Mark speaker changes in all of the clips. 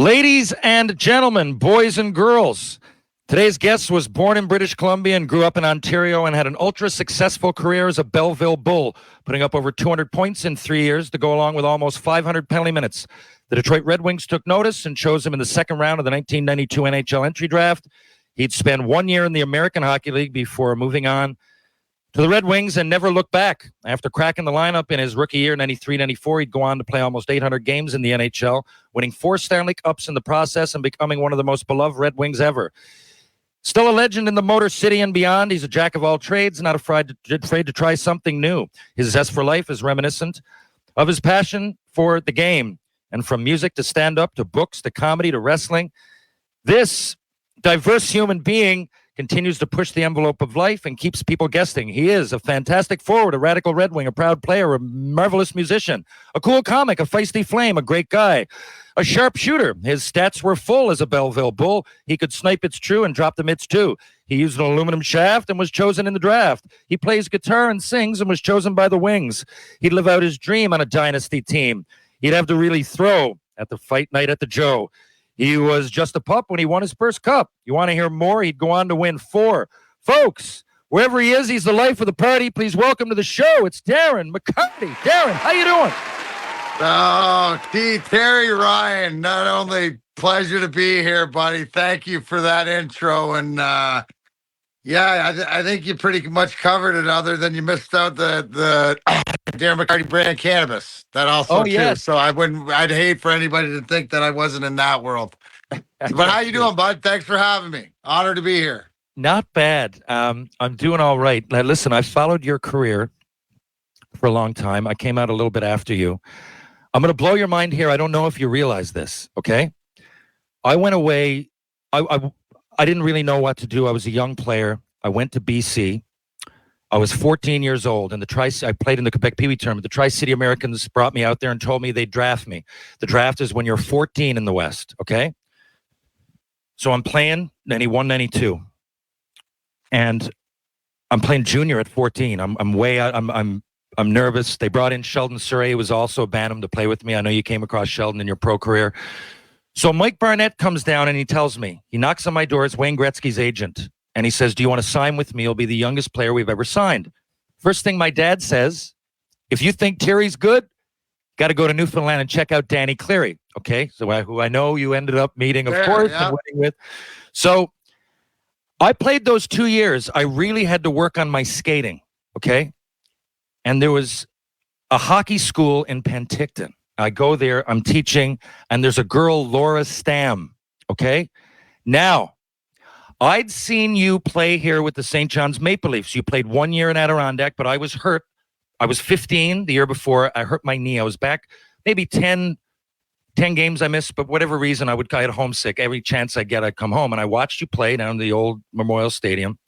Speaker 1: Ladies and gentlemen, boys and girls, today's guest was born in British Columbia and grew up in Ontario and had an ultra-successful career as a Belleville Bull, putting up over 200 points in 3 years to go along with almost 500 penalty minutes. The Detroit Red Wings took notice and chose him in the second round of the 1992 NHL entry draft. He'd spend 1 year in the American Hockey League before moving on to the Red Wings and never looked back. After cracking the lineup in his rookie year, 93-94, he'd go on to play almost 800 games in the NHL, winning 4 Stanley Cups in the process and becoming one of the most beloved Red Wings ever. Still a legend in the Motor City and beyond, he's a jack of all trades, not afraid to try something new. His zest for life is reminiscent of his passion for the game, and from music to stand-up to books to comedy to wrestling, this diverse human being continues to push the envelope of life and keeps people guessing. He is a fantastic forward, a radical Red Wing, a proud player, a marvelous musician, a cool comic, a feisty flame, a great guy, a sharp shooter. His stats were full as a Belleville Bull. He could snipe, it's true, and drop the mitts too. He used an aluminum shaft and was chosen in the draft. He plays guitar and sings and was chosen by the Wings. He'd live out his dream on a dynasty team. He'd have to really throw at the fight night at the Joe. He was just a pup when he won his first cup. You want to hear more? He'd go on to win 4. Folks, wherever he is, he's the life of the party. Please welcome to the show. It's Darren McCarty. Darren, how you doing?
Speaker 2: Oh, Terry Ryan, not only pleasure to be here, buddy. Thank you for that intro. And I think you pretty much covered it, other than you missed out the Darren McCarty brand Cannabis. That also too.
Speaker 1: Yes.
Speaker 2: So I'd hate for anybody to think that I wasn't in that world. But how you doing, bud? Thanks for having me. Honored to be here.
Speaker 1: Not bad. I'm doing all right. Now, listen, I followed your career for a long time. I came out a little bit after you. I'm going to blow your mind here. I don't know if you realize this, okay? I went away. I didn't really know what to do. I was a young player. I went to BC. I was 14 years old, and I played in the Quebec Pee Wee tournament. The Tri-City Americans brought me out there and told me they'd draft me. The draft is when you're 14 in the West, okay? So I'm playing 91, 92. And I'm playing junior at 14. I'm way out. I'm nervous. They brought in Sheldon Surrey, who was also a Bantam, to play with me. I know you came across Sheldon in your pro career. So Mike Barnett comes down and he tells me, he knocks on my door. It's Wayne Gretzky's agent. And he says, do you want to sign with me? You'll be the youngest player we've ever signed. First thing my dad says, if you think Terry's good, got to go to Newfoundland and check out Danny Cleary. Okay, so who I know you ended up meeting, of course, and winning with. So I played those 2 years. I really had to work on my skating, okay? And there was a hockey school in Penticton. I go there, I'm teaching, and there's a girl, Laura Stam, okay? Now, I'd seen you play here with the St. John's Maple Leafs. You played 1 year in Adirondack, but I was hurt. I was 15 the year before. I hurt my knee. I was back maybe 10 games I missed, but whatever reason, I had homesick. Every chance I get, I'd come home, and I watched you play down the old Memorial Stadium.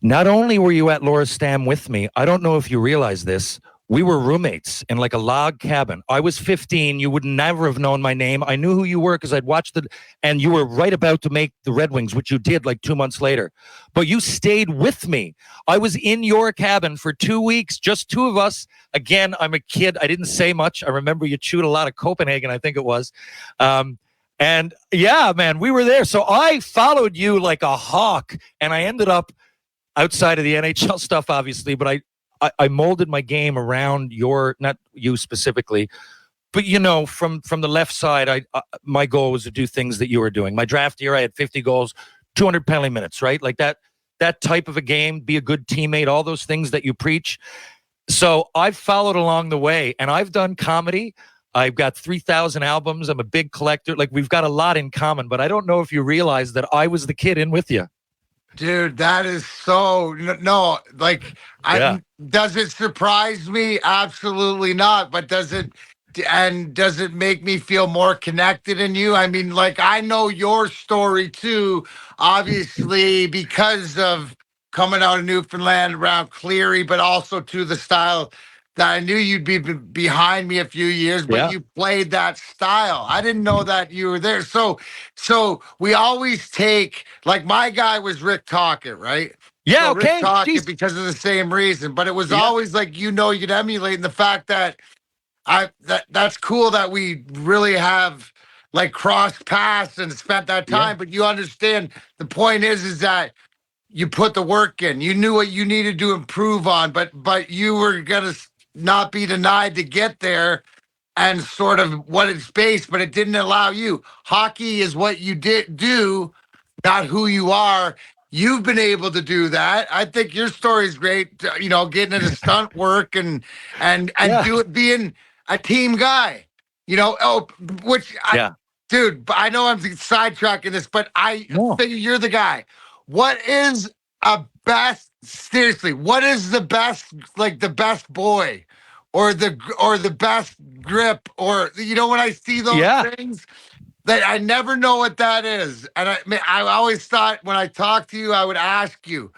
Speaker 1: Not only were you at Laura Stam with me, I don't know if you realize this, we were roommates in like a log cabin. I was 15. You would never have known my name. I knew who you were because I'd watched and you were right about to make the Red Wings, which you did like 2 months later. But you stayed with me. I was in your cabin for 2 weeks, just two of us. Again, I'm a kid. I didn't say much. I remember you chewed a lot of Copenhagen, I think it was. And yeah, man, we were there. So I followed you like a hawk, and I ended up outside of the NHL stuff, obviously, but I molded my game around not you specifically, but from the left side, my goal was to do things that you were doing. My draft year, I had 50 goals, 200 penalty minutes, right? Like that type of a game, be a good teammate, all those things that you preach. So I've followed along the way, and I've done comedy. I've got 3,000 albums. I'm a big collector. Like, we've got a lot in common, but I don't know if you realize that I was the kid in with you.
Speaker 2: Dude, that is so no. Like, does it surprise me? Absolutely not. But does it make me feel more connected in you? I mean, like, I know your story too, obviously, because of coming out of Newfoundland around Cleary, but also to the style that I knew you'd be behind me a few years, but you played that style. I didn't know that you were there. So we always take, like, my guy was Rick Tocchet, right?
Speaker 1: Yeah,
Speaker 2: so
Speaker 1: okay.
Speaker 2: Rick Tocchet because of the same reason, but it was always like, you'd emulate in the fact that that's cool that we really have like crossed paths and spent that time, but you understand the point is that you put the work in. You knew what you needed to improve on, but you were gonna not be denied to get there and sort of what it's based, but it didn't allow you. Hockey is what you did do, not who you are. You've been able to do that. I think your story is great. Getting into stunt work and do it, being a team guy. Dude. I know I'm sidetracking this, but I figure you're the guy. What is seriously? What is the best, like the best boy, or the best grip, or when I see those things? That I never know what that is. And I always thought when I talk to you, I would ask you,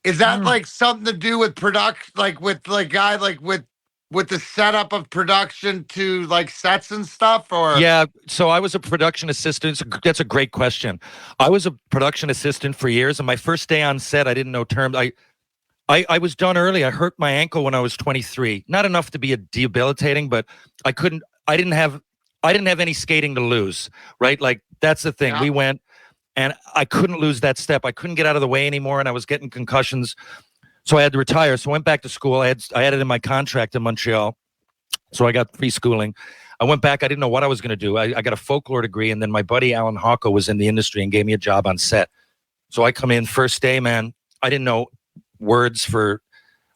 Speaker 2: is that like something to do with production, like with like guy, like with the setup of production to like sets and stuff? Or
Speaker 1: yeah, so I was a production assistant. That's a great question. I was a production assistant for years, and my first day on set, I didn't know terms. I was done early. I hurt my ankle when I was 23. Not enough to be debilitating, but I didn't have any skating to lose, right? Like, that's the thing. We went, and I couldn't lose that step. I couldn't get out of the way anymore, and I was getting concussions. So I had to retire. So I went back to school. I had it in my contract in Montreal. So I got free schooling. I went back. I didn't know what I was going to do. I got a folklore degree, and then my buddy Alan Hawko was in the industry and gave me a job on set. So I come in first day, man. I didn't know words for,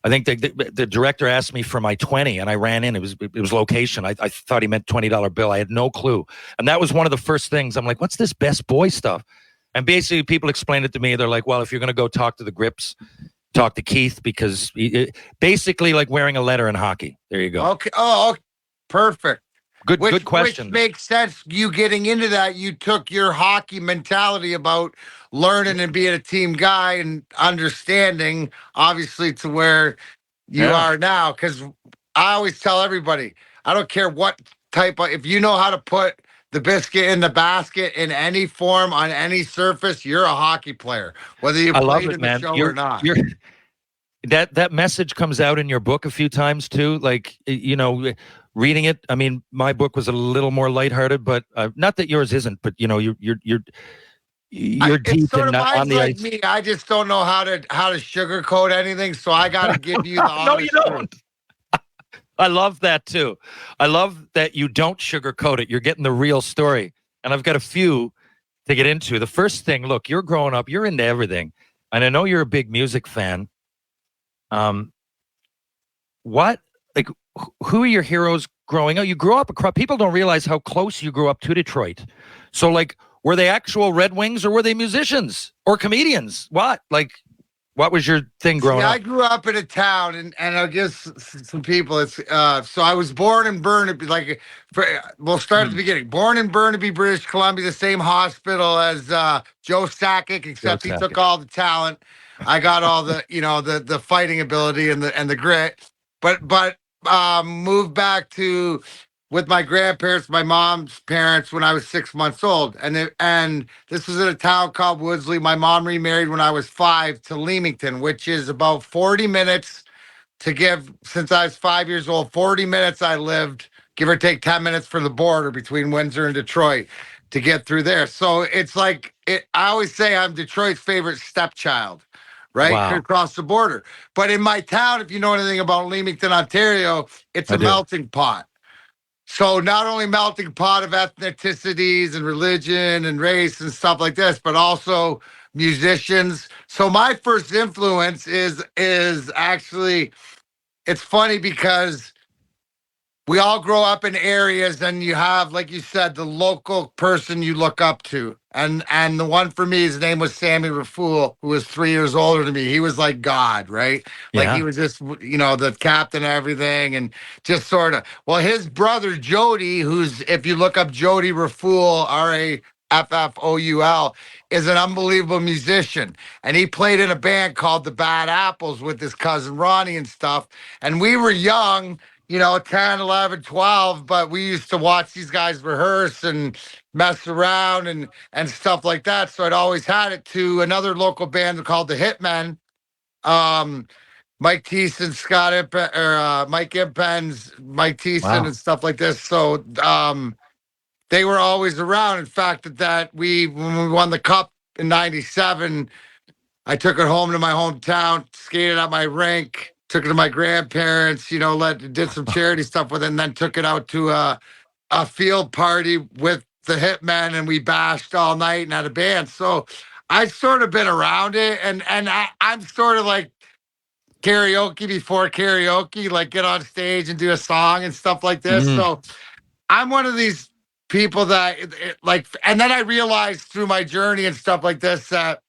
Speaker 1: I think the director asked me for my 20, and I ran in. It was location. I thought he meant $20 bill. I had no clue. And that was one of the first things. I'm like, what's this best boy stuff? And basically people explained it to me. They're like, well, if you're going to go talk to the grips, talk to Keith, because basically like wearing a letter in hockey. There you go.
Speaker 2: Okay. Oh, perfect.
Speaker 1: Good question.
Speaker 2: Which makes sense. You getting into that, you took your hockey mentality about learning and being a team guy and understanding, obviously, to where you are now. Because I always tell everybody, I don't care what type of, if you know how to put the biscuit in the basket in any form on any surface, you're a hockey player, whether you played in the show or not.
Speaker 1: That message comes out in your book a few times too. Like, reading it, I mean, my book was a little more lighthearted, but not that yours isn't. But you're deep
Speaker 2: sort
Speaker 1: in,
Speaker 2: of
Speaker 1: on the
Speaker 2: like
Speaker 1: ice.
Speaker 2: me. I just don't know how to sugarcoat anything, so I got to give you the honest
Speaker 1: No, you don't. I love that too. I love that you don't sugarcoat it. You're getting the real story. And I've got a few to get into. The first thing, look, you're growing up, you're into everything. And I know you're a big music fan. Who are your heroes growing up? You grew up across, people don't realize how close you grew up to Detroit. So like, were they actual Red Wings, or were they musicians or comedians? What was your thing growing up?
Speaker 2: I grew up in a town, and I'll give some people. It's so I was born in Burnaby. We'll start at the beginning. Born in Burnaby, British Columbia, the same hospital as Joe Sakic, except he took all the talent. I got all the the fighting ability and the grit. But moved back with my grandparents, my mom's parents, when I was 6 months old. And this was in a town called Woodsley. My mom remarried when I was 5 to Leamington, which is about 40 minutes since I was 5 years old, 40 minutes I lived, give or take 10 minutes for the border between Windsor and Detroit to get through there. So it's like, I always say I'm Detroit's favorite stepchild, right?
Speaker 1: Wow.
Speaker 2: Across the border. But in my town, if you know anything about Leamington, Ontario, it's a melting pot. So not only melting pot of ethnicities and religion and race and stuff like this, but also musicians. So my first influence is actually, it's funny because we all grow up in areas, and you have, like you said, the local person you look up to. And the one for me, his name was Sammy Rafool, who was 3 years older than me. He was like God, right? Like he was just, the captain of everything, and just sort of. Well, his brother Jody, who's, if you look up Jody Rafool, Raffoul, is an unbelievable musician. And he played in a band called the Bad Apples with his cousin Ronnie and stuff. And we were young, 10, 11, 12, but we used to watch these guys rehearse and mess around and stuff like that. So I'd always had it to another local band called the Hitmen. Mike Thiessen, Mike Impens, Mike Thiessen, and stuff like this. So they were always around. In fact, when we won the cup in '97, I took it home to my hometown, skated at my rink, took it to my grandparents, did some charity stuff with it, and then took it out to a field party with the Hitmen, and we bashed all night and had a band. So I've sort of been around it, and I'm sort of like karaoke before karaoke, like get on stage and do a song and stuff like this.
Speaker 1: Mm.
Speaker 2: So I'm one of these people that and then I realized through my journey and stuff like this that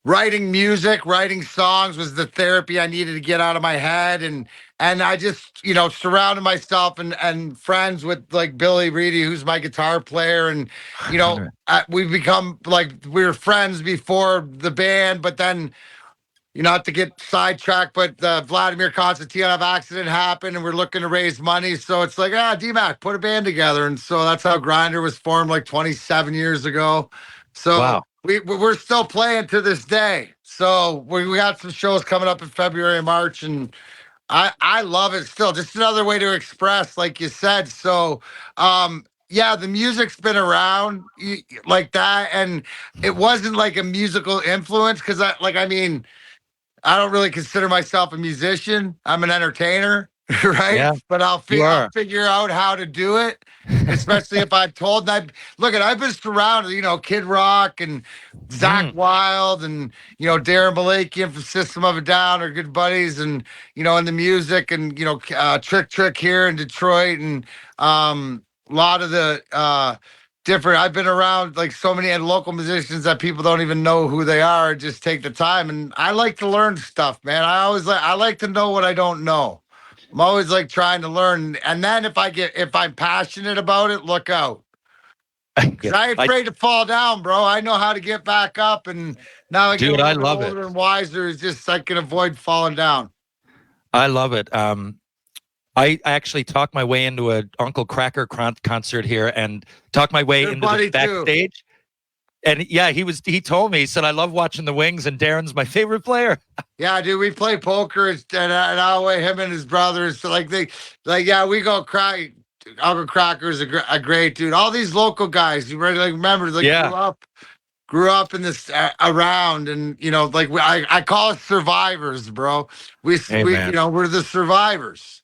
Speaker 2: writing music, writing songs was the therapy I needed to get out of my head. And I just, surrounded myself and friends with like Billy Reedy, who's my guitar player. And, we've become like, we were friends before the band, but then, not to get sidetracked, but the Vladimir Konstantinov accident happened and we're looking to raise money. So it's like, D-Mac, put a band together. And so that's how Grindr was formed like 27 years ago. So
Speaker 1: wow.
Speaker 2: We're still playing to this day. So we got some shows coming up in February and March, and I love it still. Just another way to express, like you said. So, the music's been around like that, and it wasn't like a musical influence because I don't really consider myself a musician. I'm an entertainer, right?
Speaker 1: Yeah,
Speaker 2: but I'll figure out how to do it, especially if I'm told. And I've been surrounded, Kid Rock and Zach Wilde and, Darren Malakian from System of a Down are good buddies, and, in the music, and, Trick here in Detroit, and a lot of the different. I've been around like so many local musicians that people don't even know who they are. Just take the time, and I like to learn stuff, man. I like to know what I don't know. I'm always like trying to learn, and then if I'm passionate about it, look out. Because I ain't afraid to fall down, bro. I know how to get back up, and now I get a little bit older and wiser. It's just I can avoid falling down.
Speaker 1: I love it. I actually talked my way into an Uncle Kracker concert here and talked my way into the backstage. Too. And yeah, he told me, he said, I love watching the Wings and Darren's my favorite player.
Speaker 2: Yeah, dude, we play poker and Alway, him and his brothers. So we go cry. Uncle Cracker's a great dude. All these local guys, remember, grew up in this around, and I call it survivors, bro. We're the survivors.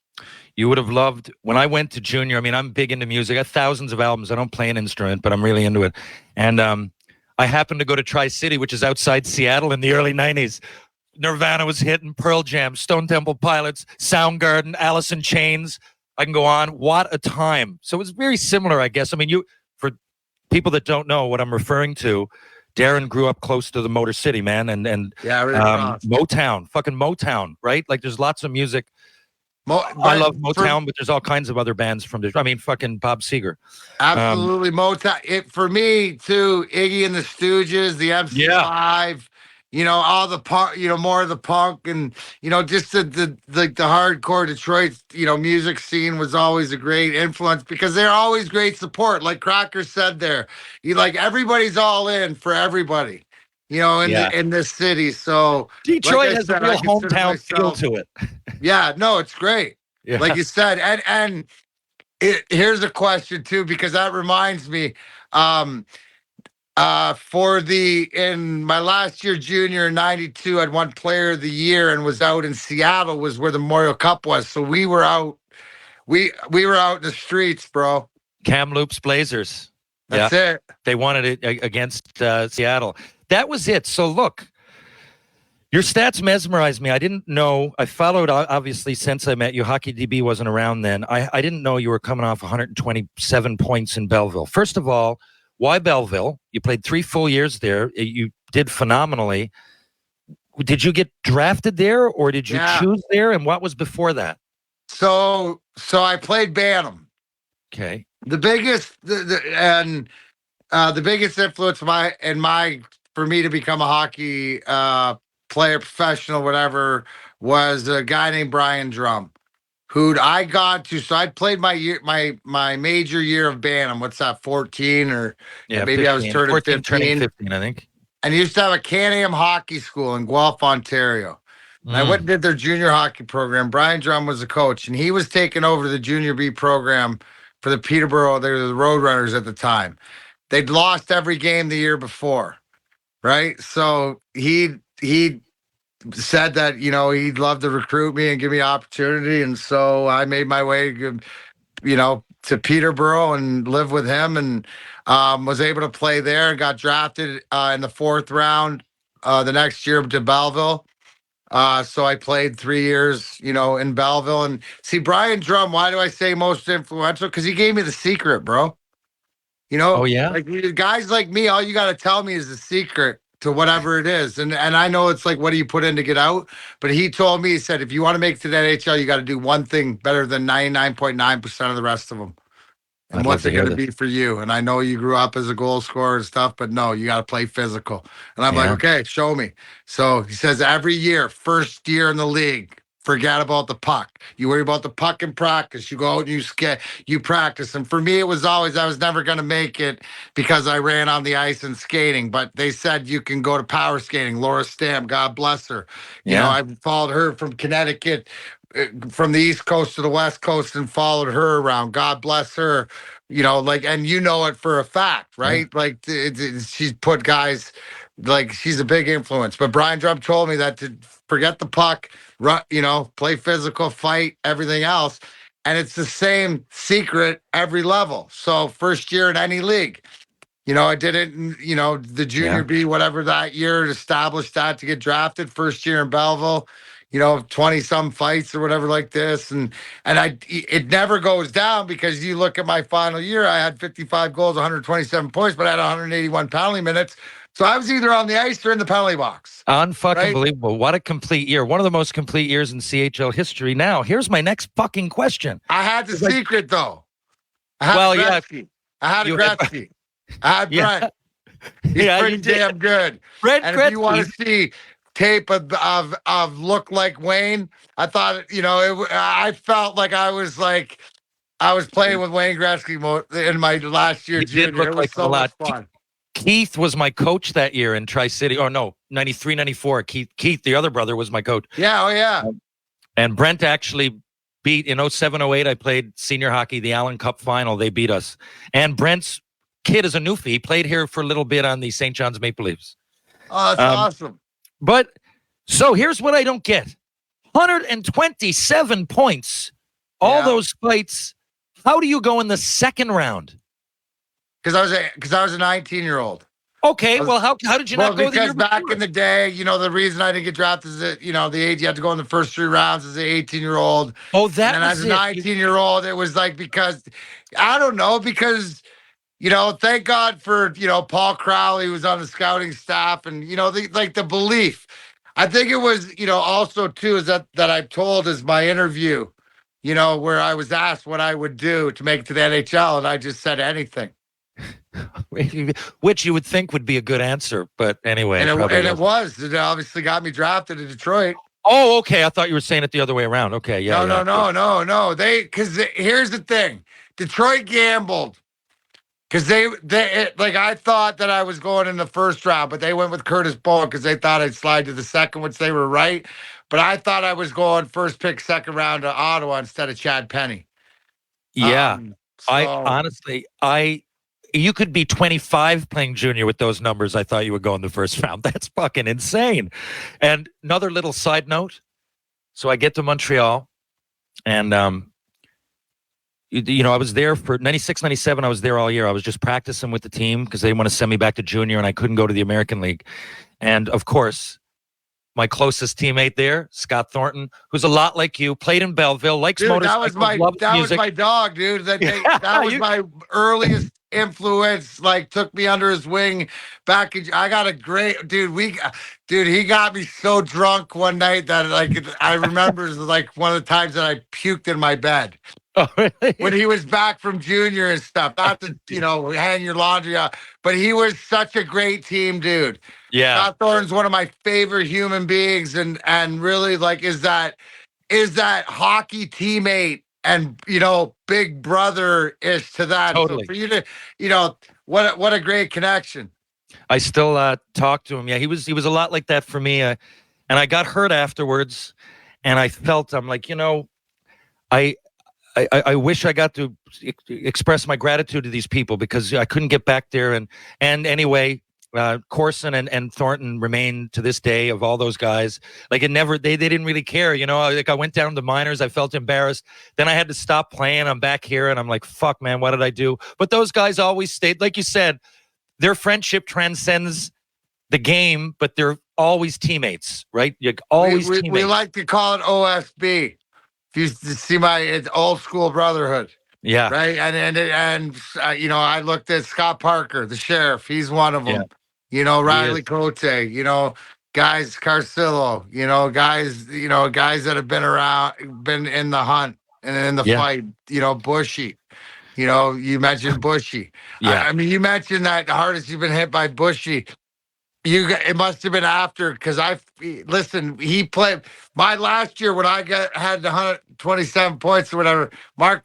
Speaker 1: You would have loved when I went to junior. I mean, I'm big into music. I have thousands of albums. I don't play an instrument, but I'm really into it. And I happened to go to Tri-City, which is outside Seattle, in the early 90s. Nirvana was hitting, Pearl Jam, Stone Temple Pilots, Soundgarden, Alice in Chains. I can go on. What a time. So it's very similar, I guess. I mean, for people that don't know what I'm referring to, Darren grew up close to the Motor City, man. And
Speaker 2: really
Speaker 1: Motown, fucking Motown, right? Like there's lots of music. I love Motown, but there's all kinds of other bands from Detroit. I mean, fucking Bob Seger.
Speaker 2: Absolutely, Motown. For me too, Iggy and the Stooges, the MC5. All the punk. More of the punk, and just the hardcore Detroit. Music scene was always a great influence because they're always great support. Like Crocker said, there, everybody's all in for everybody. In this city. So
Speaker 1: Detroit has a real hometown feel to it.
Speaker 2: Yeah, no, it's great. Yeah. Like you said, and here's a question too, because that reminds me, in my last year junior in '92, I'd won Player of the Year and was out in Seattle, was where the Memorial Cup was. So we were out, we were out in the streets, bro.
Speaker 1: Kamloops Blazers.
Speaker 2: That's it.
Speaker 1: They wanted it against Seattle. That was it. So look, your stats mesmerized me. I didn't know. I followed, obviously, since I met you. Hockey DB wasn't around then. I didn't know you were coming off 127 points in Belleville. First of all, why Belleville? You played 3 full years there. You did phenomenally. Did you get drafted there, or did you choose there? And what was before that?
Speaker 2: So I played Bantam.
Speaker 1: Okay.
Speaker 2: The biggest influence for me to become a hockey player, professional, whatever, was a guy named Brian Drum, who'd I got to. So I played my major year of Bantam. What's that, 14 or maybe 15. I was turning
Speaker 1: 14,
Speaker 2: 15.
Speaker 1: Turning 15, I think.
Speaker 2: And he used to have a Can-Am hockey school in Guelph, Ontario. And I went and did their junior hockey program. Brian Drum was the coach, and he was taking over the junior B program for the Peterborough. They were the Roadrunners at the time. They'd lost every game the year before, right? So he said that, you know, he'd love to recruit me and give me opportunity. And so I made my way, you know, to Peterborough and live with him, and was able to play there and got drafted in the 4th round the next year to Belleville. So I played 3 years, you know, in Belleville. And see, Brian Drum, why do I say most influential? Because he gave me the secret, bro. You know,
Speaker 1: Oh, yeah?
Speaker 2: like guys like me, all you got to tell me is the secret to whatever it is. And I know it's like, what do you put in to get out? But he told me, he said, if you want to make it to the NHL, you got to do one thing better than 99.9% of the rest of them. And
Speaker 1: I'd love
Speaker 2: what's
Speaker 1: to
Speaker 2: it
Speaker 1: hear
Speaker 2: going to
Speaker 1: this.
Speaker 2: be for you? And I know you grew up as a goal scorer and stuff, but no, you got to play physical. And I'm like,
Speaker 1: Yeah.
Speaker 2: okay, show me. So he says every year, first year in the league, forget about the puck. You worry about the puck in practice. You go out and you practice. And for me, it was always, I was never going to make it because I ran on the ice and skating. But they said you can go to power skating. Laura Stamp, God bless her. You know,
Speaker 1: Yeah.
Speaker 2: I followed her from Connecticut, from the East Coast to the West Coast, and followed her around. God bless her. You know, like, and you know it for a fact, right? Like, she's put guys, like, she's a big influence. But Brian Drum told me that to forget the puck, run, you know, play physical, fight, everything else. And it's the same secret every level. So first year in any league, you know, I did it in, you know, the junior B, whatever that year, established that to get drafted. First year in Belleville, you know, 20 some fights or whatever like this. And it never goes down, because you look at my final year, I had 55 goals, 127 points, but I had 181 penalty minutes. So I was either on the ice or in the penalty box.
Speaker 1: Unfucking
Speaker 2: Right?
Speaker 1: believable. What a complete year. One of the most complete years in CHL history. Now, here's my next fucking question.
Speaker 2: I had the
Speaker 1: It's like-
Speaker 2: secret, though. I had
Speaker 1: Well, yeah.
Speaker 2: Gretzky. I had a
Speaker 1: You had-
Speaker 2: Gretzky. I had
Speaker 1: Yeah.
Speaker 2: Brent. He's
Speaker 1: Yeah,
Speaker 2: pretty
Speaker 1: you did.
Speaker 2: damn good.
Speaker 1: Brent
Speaker 2: And if you want
Speaker 1: Gretzky.
Speaker 2: to see tape of look like Wayne, I thought, you know, I felt like I was playing with Wayne Gretzky in my last year
Speaker 1: He did
Speaker 2: junior.
Speaker 1: look
Speaker 2: It was
Speaker 1: like him a
Speaker 2: so much
Speaker 1: lot.
Speaker 2: fun.
Speaker 1: Keith was my coach that year in Tri-City. Oh, no, 93, 94. Keith, the other brother, was my coach.
Speaker 2: Yeah, oh yeah.
Speaker 1: And Brent actually beat, in 07, 08, I played senior hockey, the Allen Cup final. They beat us. And Brent's kid is a newfie. He played here for a little bit on the St. John's Maple Leafs.
Speaker 2: Oh, that's awesome.
Speaker 1: But so here's what I don't get. 127 points. All those fights. How do you go in the second round?
Speaker 2: Because I was a 19-year-old.
Speaker 1: Okay, well, how did you not go the year
Speaker 2: because back
Speaker 1: before?
Speaker 2: in the day, you know, the reason I didn't get drafted is that, you know, the age you had to go in the first 3 rounds as an 18-year-old.
Speaker 1: Oh, that
Speaker 2: and then
Speaker 1: was
Speaker 2: as a 19-year-old, it was like, because I don't know, because, you know, thank God for, you know, Paul Crowley, who was on the scouting staff, and, you know, the belief. I think it was, you know, also too, is that I've told is my interview, you know, where I was asked what I would do to make it to the NHL, and I just said anything.
Speaker 1: Which you would think would be a good answer, but anyway.
Speaker 2: And
Speaker 1: it
Speaker 2: was. It obviously got me drafted to Detroit.
Speaker 1: Oh, okay. I thought you were saying it the other way around. Okay, yeah.
Speaker 2: No. Because here's the thing. Detroit gambled. Because I thought that I was going in the first round, but they went with Curtis Bowen because they thought I'd slide to the second, which they were right. But I thought I was going first pick, second round to Ottawa instead of Chad Penny.
Speaker 1: Yeah. You could be 25 playing junior with those numbers. I thought you would go in the first round. That's fucking insane. And another little side note. So I get to Montreal, and you know, I was there for 96, 97. I was there all year. I was just practicing with the team because they want to send me back to junior, and I couldn't go to the American League. And of course, my closest teammate there, Scott Thornton, who's a lot like you, played in Belleville, likes motorcycles,
Speaker 2: that was my dog, dude. That was my earliest influence. Like, took me under his wing. I got a great dude. He got me so drunk one night that I remember like one of the times that I puked in my bed.
Speaker 1: Oh, really?
Speaker 2: When he was back from junior and stuff. Not to, you know, hang your laundry out, but he was such a great team, dude.
Speaker 1: Yeah.
Speaker 2: Scott Thornton's one of my favorite human beings, and really, like, is that hockey teammate and, you know, big brother-ish to that.
Speaker 1: Totally.
Speaker 2: So for you to, you know, what a great connection.
Speaker 1: I still talk to him. Yeah, he was a lot like that for me. And I got hurt afterwards, and I felt, I'm like, you know, I wish I got to express my gratitude to these people because I couldn't get back there. And anyway, Corson and Thornton remain to this day of all those guys. Like it never, they didn't really care. You know, like I went down to the minors. I felt embarrassed. Then I had to stop playing. I'm back here and I'm like, fuck, man, what did I do? But those guys always stayed. Like you said, their friendship transcends the game, but they're always teammates, right? You're always teammates.
Speaker 2: We like to call it OSB. If you see it's old school brotherhood.
Speaker 1: Yeah.
Speaker 2: Right. And you know, I looked at Scott Parker, the sheriff. He's one of them. Yeah. You know, Riley Cote, you know, guys, Carcillo, you know, guys that have been around, been in the hunt and in the fight, you know, Bushy. You know, you mentioned Bushy. Yeah. I mean, you mentioned that the hardest you've been hit by Bushy. It must have been after because listen. He played my last year when I had 127 points or whatever.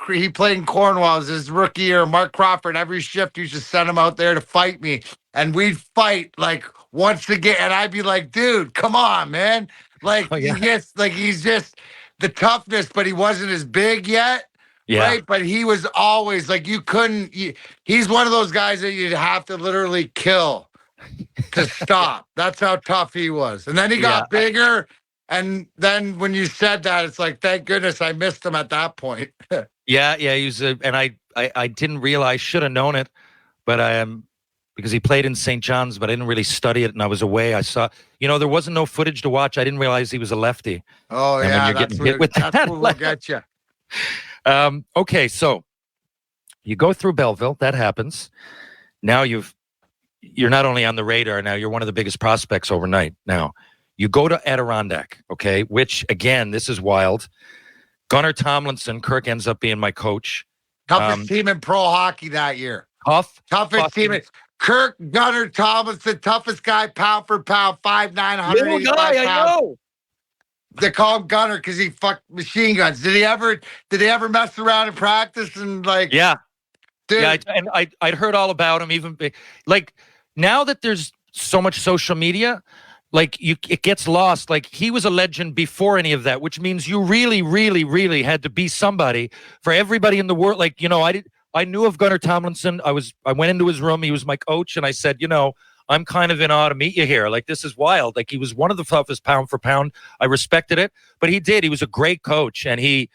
Speaker 2: He played in Cornwall as his rookie year. Mark Crawford every shift used to send him out there to fight me, and we'd fight like once again. And I'd be like, "Dude, come on, man! Like he's just the toughness, but he wasn't as big yet." Yeah. Right, but he was always like you couldn't. He's one of those guys that you'd have to literally kill to stop. That's how tough he was. And then he got bigger. And then when you said that, it's like, thank goodness I missed him at that point.
Speaker 1: Yeah, he was and I didn't realize, should have known it, but I am because he played in St. John's, but I didn't really study it and I was away. I saw, you know, there wasn't no footage to watch. I didn't realize he was a lefty.
Speaker 2: Oh, and yeah,
Speaker 1: that's what
Speaker 2: will get you.
Speaker 1: Okay, so you go through Belleville, that happens. Now you're not only on the radar now, you're one of the biggest prospects overnight. Now, you go to Adirondack, okay, which, again, this is wild. Gunnar Tomlinson, Kirk ends up being my coach.
Speaker 2: Toughest team in pro hockey that year. Toughest team. Kirk, Gunnar Tomlinson, toughest guy, pound for pound, 5'9", 185
Speaker 1: pounds. I know.
Speaker 2: They call him Gunnar because he fucked machine guns. Did he ever mess around in practice and like...
Speaker 1: Yeah.
Speaker 2: Dude.
Speaker 1: Yeah, I'd heard all about him. Even like now that there's so much social media, like it gets lost. Like he was a legend before any of that, which means you really, really, really had to be somebody for everybody in the world. Like, you know, I knew of Gunnar Tomlinson. I went into his room. He was my coach, and I said, you know, I'm kind of in awe to meet you here. Like, this is wild. Like, he was one of the toughest pound for pound. I respected it, but he did. He was a great coach, and he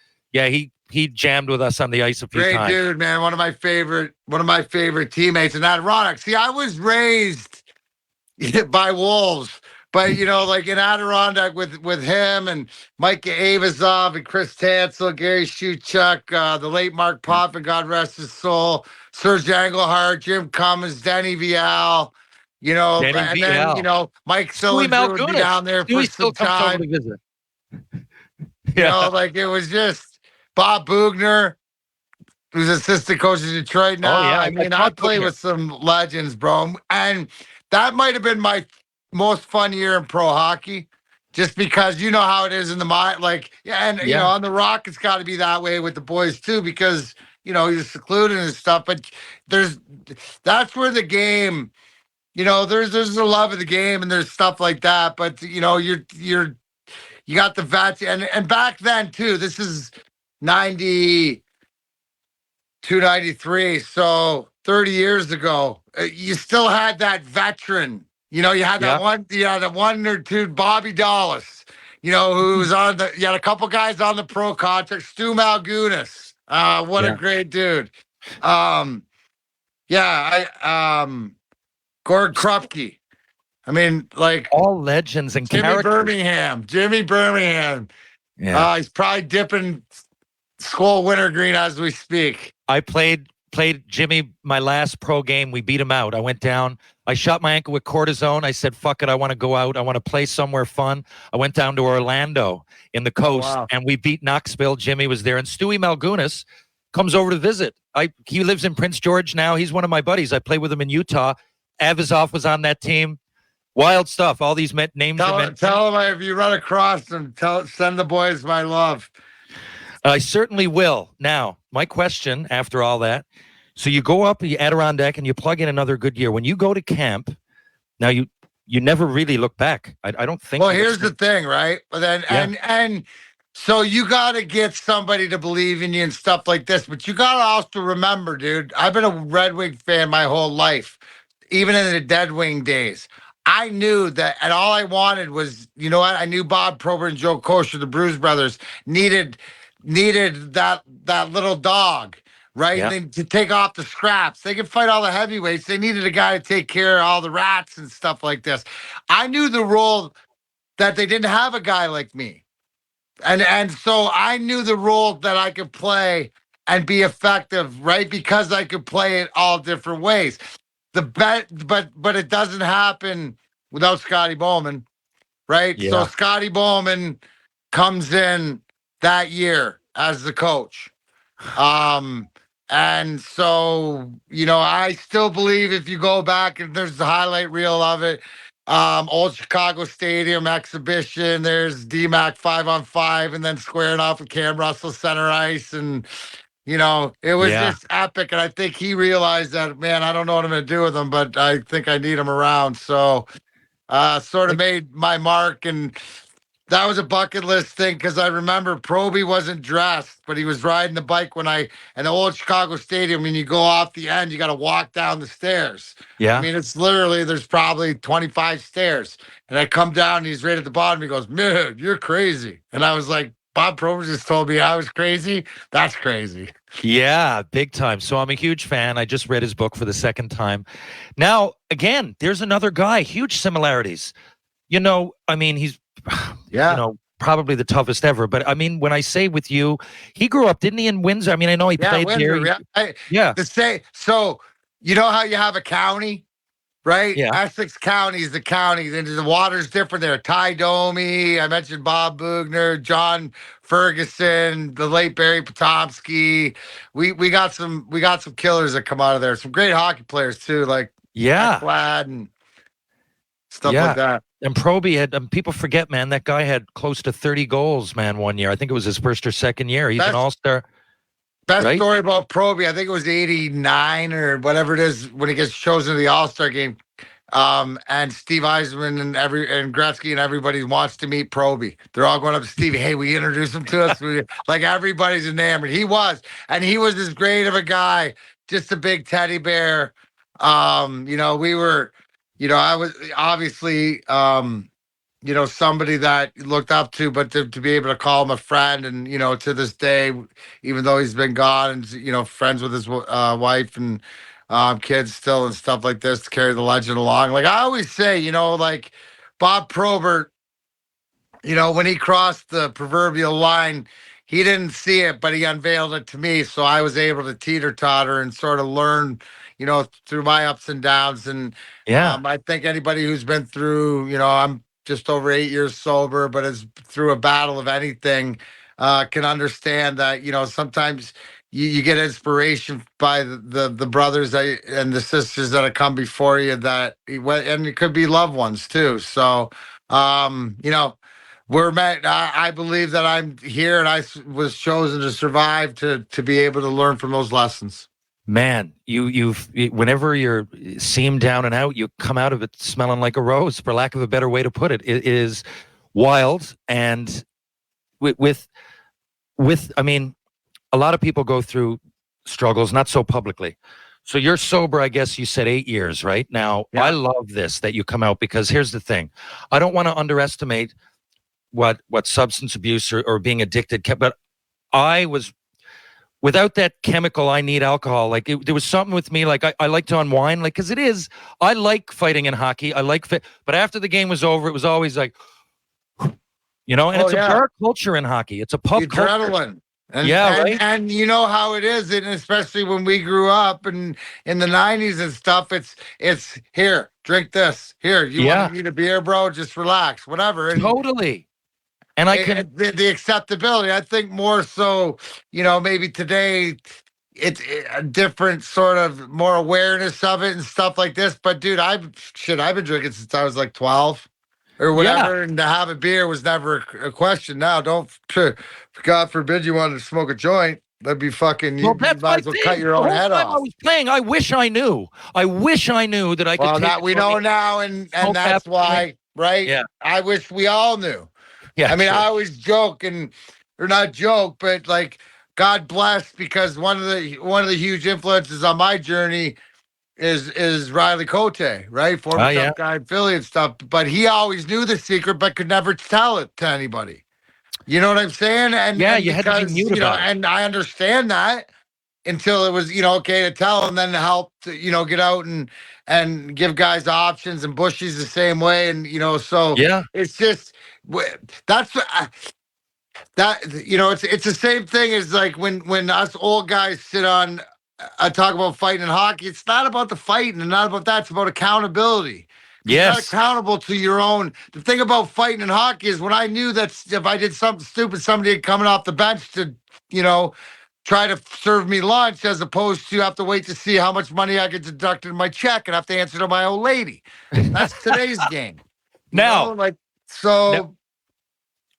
Speaker 1: jammed with us on the ice a few times.
Speaker 2: Great dude, man. One of my favorite teammates in Adirondack. See, I was raised by Wolves, but you know, like in Adirondack with him and Mike Avazov and Chris Tansel, Gary Shuchuk, the late Mark Potvin, God rest his soul, Serge Engelhardt, Jim Cummins, Denny Vial. You know, then you know, Mike Sillinger would be down there for some time.
Speaker 1: To visit.
Speaker 2: You know, like it was just Bob Bugner, who's assistant coach in Detroit now.
Speaker 1: Oh, yeah.
Speaker 2: I mean, I play with some legends, bro. And that might have been my most fun year in pro hockey, just because you know how it is in the mind. Like, you know, on the Rock, it's got to be that way with the boys too, because you know you're secluded and stuff. But that's where the game. You know, there's a love of the game and there's stuff like that, but you know, you got the vets and back then too. This is 92, 93, so 30 years ago. You still had that veteran. You know, you had that one or two, Bobby Dallas. You know, who was on the. You had a couple guys on the pro contract. Stu Malgunas. What a great dude. Gord Krupke. I mean, like
Speaker 1: all legends and
Speaker 2: Jimmy Birmingham. Yeah, he's probably dipping Skull Wintergreen as we speak.
Speaker 1: I played Jimmy my last pro game. We beat him out. I went down. I shot my ankle with cortisone. I said, "Fuck it, I want to go out. I want to play somewhere fun." I went down to Orlando in the coast, and we beat Knoxville. Jimmy was there, and Stewie Malgunas comes over to visit. He lives in Prince George now. He's one of my buddies. I played with him in Utah. Avazov was on that team. Wild stuff. All these names.
Speaker 2: Tell him if you run across them, send the boys my love.
Speaker 1: I certainly will. Now, my question after all that. So you go up the Adirondack and you plug in another good year. When you go to camp, now you never really look back. I don't think.
Speaker 2: Well, here's the thing, right? But then and So you got to get somebody to believe in you and stuff like this. But you got to also remember, dude, I've been a Red Wing fan my whole life, even in the Dead Wing days. I knew that, and all I wanted was, you know what? I knew Bob Probert and Joe Kosher, the Bruce brothers, needed that little dog, right?
Speaker 1: Yeah.
Speaker 2: To take off the scraps. They could fight all the heavyweights. They needed a guy to take care of all the rats and stuff like this. I knew the role that they didn't have a guy like me. And so I knew the role that I could play and be effective, right? Because I could play it all different ways. But it doesn't happen without Scotty Bowman, right? So
Speaker 1: Yeah.
Speaker 2: Scotty Bowman comes in that year as the coach. And so, I still believe if you go back and there's the highlight reel of it, old Chicago Stadium exhibition, there's DMAC 5-on-5 and then squaring off with Cam Russell center ice. And, it was
Speaker 1: Yeah.
Speaker 2: just epic. And I think he realized that, man, I don't know what I'm going to do with him, but I think I need him around. So, sort of made my mark, and that was a bucket list thing because I remember Proby wasn't dressed, but he was riding the bike in the old Chicago Stadium. When you go off the end, you got to walk down the stairs.
Speaker 1: Yeah.
Speaker 2: I mean, it's literally, there's probably 25 stairs. And I come down and he's right at the bottom. He goes, "Man, you're crazy." And I was like, Bob Proby just told me I was crazy. That's crazy.
Speaker 1: Yeah, big time. So I'm a huge fan. I just read his book for the second time. Now, again, there's another guy, huge similarities. I mean, he's,
Speaker 2: Yeah.
Speaker 1: Probably the toughest ever. But I mean, when I say with you, he grew up, didn't he, in Windsor? I mean, I know he played
Speaker 2: Windsor,
Speaker 1: there.
Speaker 2: yeah. So, you know how you have a county? Right?
Speaker 1: Yeah.
Speaker 2: Essex County is the county. Then the water's different there. Ty Domi, I mentioned Bob Bugner, John Ferguson, the late Barry Potomsky. We got some killers that come out of there. Some great hockey players too, like Ekblad and stuff like that.
Speaker 1: And Proby had, people forget, man, that guy had close to 30 goals, man, one year. I think it was his first or second year. He's an all-star.
Speaker 2: Best story about Proby, I think it was 89 or whatever it is when he gets chosen to the All-Star game. And Steve Eisman and Gretzky and everybody wants to meet Proby. They're all going up to Stevie. Hey, we introduce him to us. Like everybody's enamored. He was as great of a guy, just a big teddy bear. We were, I was obviously, somebody that looked up to, but to be able to call him a friend, and to this day, even though he's been gone, and friends with his wife and kids still and stuff like this, to carry the legend along. Like I always say, like Bob Probert, when he crossed the proverbial line, he didn't see it, but he unveiled it to me, so I was able to teeter-totter and sort of learn, through my ups and downs. And I think anybody who's been through, I'm just over 8 years sober, but is through a battle of anything, can understand that, sometimes you get inspiration by the brothers and the sisters that have come before you, and it could be loved ones too. So, we're met. I believe that I'm here and I was chosen to survive to be able to learn from those lessons.
Speaker 1: Man, whenever you're seam down and out, you come out of it smelling like a rose, for lack of a better way to put it. It is wild. And with I mean, a lot of people go through struggles, not so publicly. So you're sober, I guess you said 8 years, right? Now, I love this, that you come out, because here's the thing. I don't want to underestimate what substance abuse or being addicted, but I was, without that chemical, I need alcohol. Like there was something with me, like I like to unwind, like, because I like fighting in hockey. But after the game was over, it was always like, and it's a bar culture in hockey. It's a pub
Speaker 2: adrenaline.
Speaker 1: Culture.
Speaker 2: Right? And you know how it is, and especially when we grew up and in the 90s and stuff, it's here, drink this. Here, you want to eat a beer, bro? Just relax, whatever. And
Speaker 1: totally. And
Speaker 2: the acceptability, I think more so, maybe today it's a different sort of more awareness of it and stuff like this. But dude, I've been drinking since I was like 12 or whatever. And to have a beer was never a question. Now, God forbid you wanted to smoke a joint. That'd be fucking, you might as well cut your own head off.
Speaker 1: I was playing, I wish I knew that I could.
Speaker 2: Well, that we know now. And that's why, right?
Speaker 1: Yeah.
Speaker 2: I wish we all knew.
Speaker 1: Yeah,
Speaker 2: I mean, I always joke, and or not joke, but like God bless, because one of the huge influences on my journey is Riley Cote, right? Former
Speaker 1: Oh, yeah.
Speaker 2: tough guy in Philly and stuff. But he always knew the secret, but could never tell it to anybody. You know what I'm saying?
Speaker 1: Yeah,
Speaker 2: And
Speaker 1: you had to be
Speaker 2: because,
Speaker 1: mute about it.
Speaker 2: and I understand that until it was, okay to tell, and then to help to, get out and give guys options, and Bushy's the same way. And, so
Speaker 1: Yeah.
Speaker 2: it's just, that's that, it's the same thing as like when us old guys sit on, talk about fighting in hockey. It's not about the fighting and not about that. It's about accountability. You're not
Speaker 1: Yes.
Speaker 2: accountable to your own. The thing about fighting in hockey is when I knew that if I did something stupid, somebody coming off the bench to, try to serve me lunch, as opposed to have to wait to see how much money I get deducted in my check and have to answer to my old lady. That's today's game.
Speaker 1: Now,
Speaker 2: Like, so,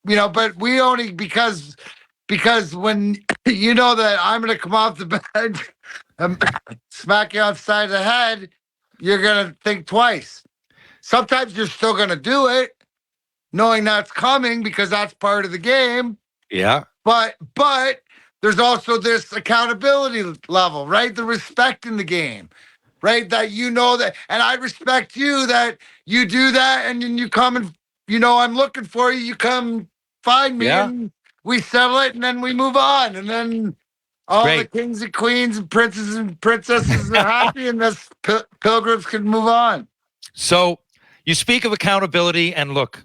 Speaker 2: but we only, because when you know that I'm going to come off the bench and smack you upside the head, you're going to think twice. Sometimes you're still going to do it, knowing that's coming, because that's part of the game.
Speaker 1: yeah.
Speaker 2: But there's also this accountability level, right? The respect in the game, right? That that, and I respect you that you do that, and then you come and I'm looking for you. You come find me,
Speaker 1: Yeah.
Speaker 2: and we settle it, and then we move on, and then all the kings and queens and princes and princesses are happy, and us pilgrims can move on.
Speaker 1: So you speak of accountability, and look,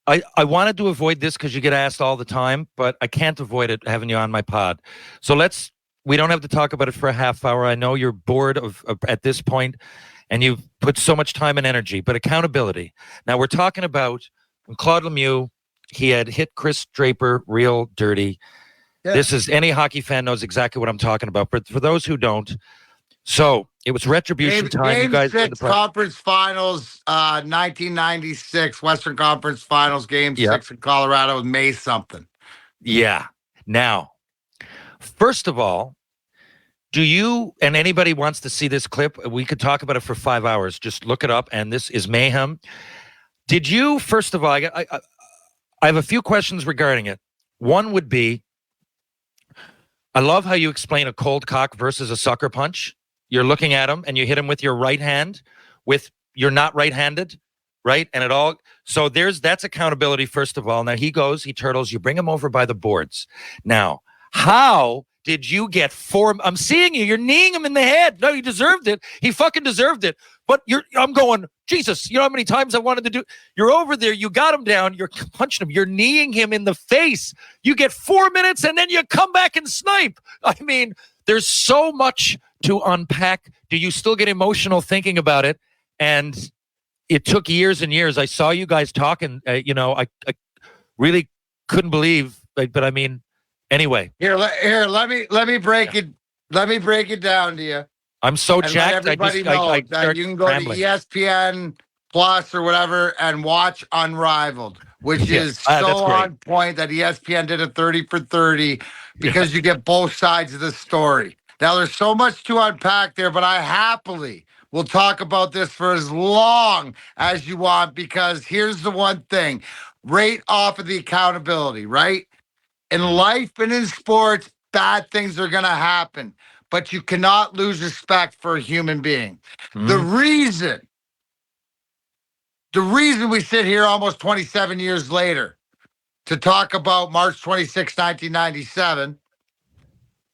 Speaker 1: I wanted to avoid this because you get asked all the time, but I can't avoid it having you on my pod. So we don't have to talk about it for a half hour. I know you're bored of at this point, and you've put so much time and energy, but accountability. Now we're talking about when Claude Lemieux, he had hit Chris Draper real dirty. Yeah. This is, any hockey fan knows exactly what I'm talking about, but for those who don't, so it was retribution time.
Speaker 2: Game
Speaker 1: you guys
Speaker 2: 6 conference finals, 1996 Western Conference Finals, game 6 in Colorado with May something.
Speaker 1: Yeah. Now, first of all, do you, and anybody wants to see this clip, we could talk about it for 5 hours. Just look it up, and this is mayhem. Did you, first of all, I have a few questions regarding it. One would be, I love how you explain a cold cock versus a sucker punch. You're looking at him and you hit him with your right hand, you're not right-handed, right? And so that's accountability, first of all. Now he turtles, you bring him over by the boards. Now, how did you get I'm seeing you're kneeing him in the head. No, he deserved it. He fucking deserved it. But I'm going, Jesus, you know how many times I wanted to do, you're over there, you got him down, you're punching him, you're kneeing him in the face. You get 4 minutes and then you come back and snipe. I mean, there's so much to unpack. Do you still get emotional thinking about it? And it took years and years. I saw you guys talking, I really couldn't believe, but I mean, anyway.
Speaker 2: Here, let me break it. Let me break it down to you.
Speaker 1: I'm so
Speaker 2: and
Speaker 1: jacked.
Speaker 2: Everybody know that you can go to ESPN Plus or whatever and watch Unrivaled, which is so on point that ESPN did a 30 for 30 because you get both sides of the story. Now, there's so much to unpack there, but I happily will talk about this for as long as you want, because here's the one thing, right off of the accountability, right? In life and in sports, bad things are going to happen, but you cannot lose respect for a human being. Mm-hmm. The reason we sit here almost 27 years later to talk about March 26, 1997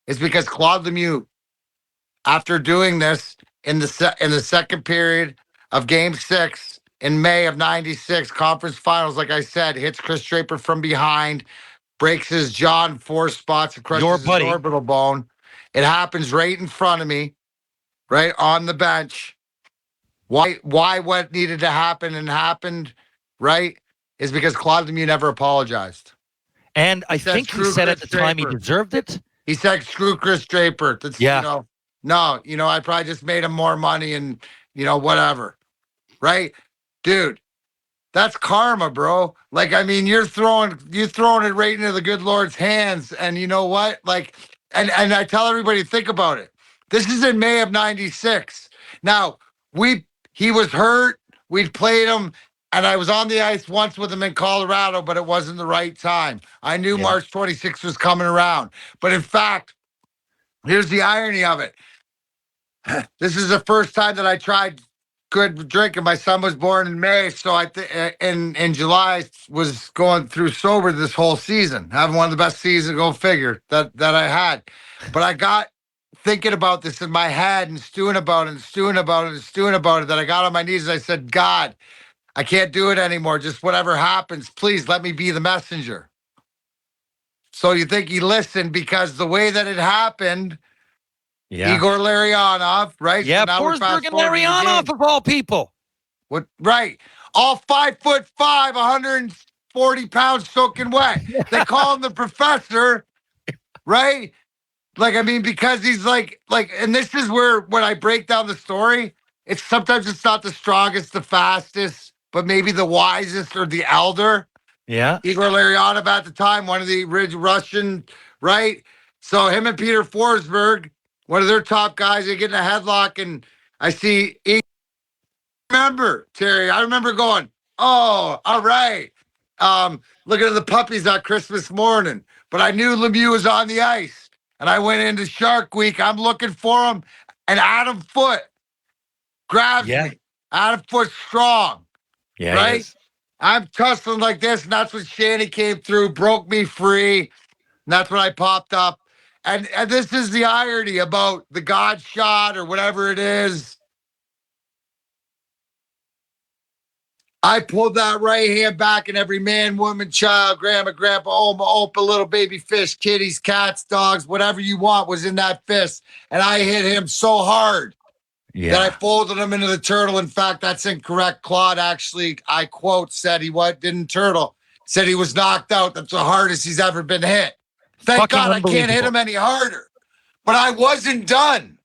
Speaker 2: is because Claude Lemieux, after doing this in the second period of game 6 in May of 96 conference finals, like I said, hits Chris Draper from behind, breaks his jaw in 4 spots and crushes his orbital bone. It happens right in front of me, right on the bench. Why what needed to happen and happened, right, is because Claude Lemieux never apologized.
Speaker 1: And I think he said at the time he deserved it.
Speaker 2: He said, screw Chris Draper. That's, no, I probably just made him more money and, whatever. Right? Dude, that's karma, bro. Like, I mean, you're throwing it right into the good Lord's hands. And you know what? Like, and I tell everybody, think about it. This is in May of 96. Now, he was hurt. We'd played him And I was on the ice once with him in Colorado, but it wasn't the right time. I knew
Speaker 1: Yeah.
Speaker 2: March 26th was coming around. But in fact, here's the irony of it. This is the first time that I tried good drinking. My son was born in May, so I in July I was going through sober this whole season, having one of the best seasons, go figure, that I had. But I got thinking about this in my head and stewing about it that I got on my knees and I said, God, I can't do it anymore. Just whatever happens, please let me be the messenger. So you think he listened because the way that it happened,
Speaker 1: Yeah.
Speaker 2: Igor Larionov, right?
Speaker 1: Yeah,
Speaker 2: So now we're
Speaker 1: Forsberg
Speaker 2: fast
Speaker 1: and
Speaker 2: forward to the
Speaker 1: Larionov
Speaker 2: game.
Speaker 1: of all people.
Speaker 2: What? Right. All 5'5", 140 pounds soaking wet. They call him the professor, right? Like, I mean, because he's like, and this is where when I break down the story, it's sometimes it's not the strongest, the fastest, but maybe the wisest or the elder.
Speaker 1: Yeah.
Speaker 2: Igor Larionov at the time, one of the original Russian, right? So him and Peter Forsberg, one of their top guys, they get in a headlock, and I see. Remember, Terry, I remember going, oh, all right. Looking at the puppies on Christmas morning, but I knew Lemieux was on the ice, and I went into Shark Week. I'm looking for him, and Adam Foote grabs me. Adam Foote strong,
Speaker 1: Yeah.
Speaker 2: right? I'm tussling like this, and that's when Shanny came through, broke me free, and that's when I popped up. And this is the irony about the God shot or whatever it is. I pulled that right hand back, and every man, woman, child, grandma, grandpa, Oma, Opa, little baby fish, kitties, cats, dogs, whatever you want was in that fist. And I hit him so hard that I folded him into the turtle. In fact, that's incorrect. Claude actually, I quote, said he didn't turtle. Said he was knocked out. That's the hardest he's ever been hit. Thank God I can't hit him any harder. But I wasn't done,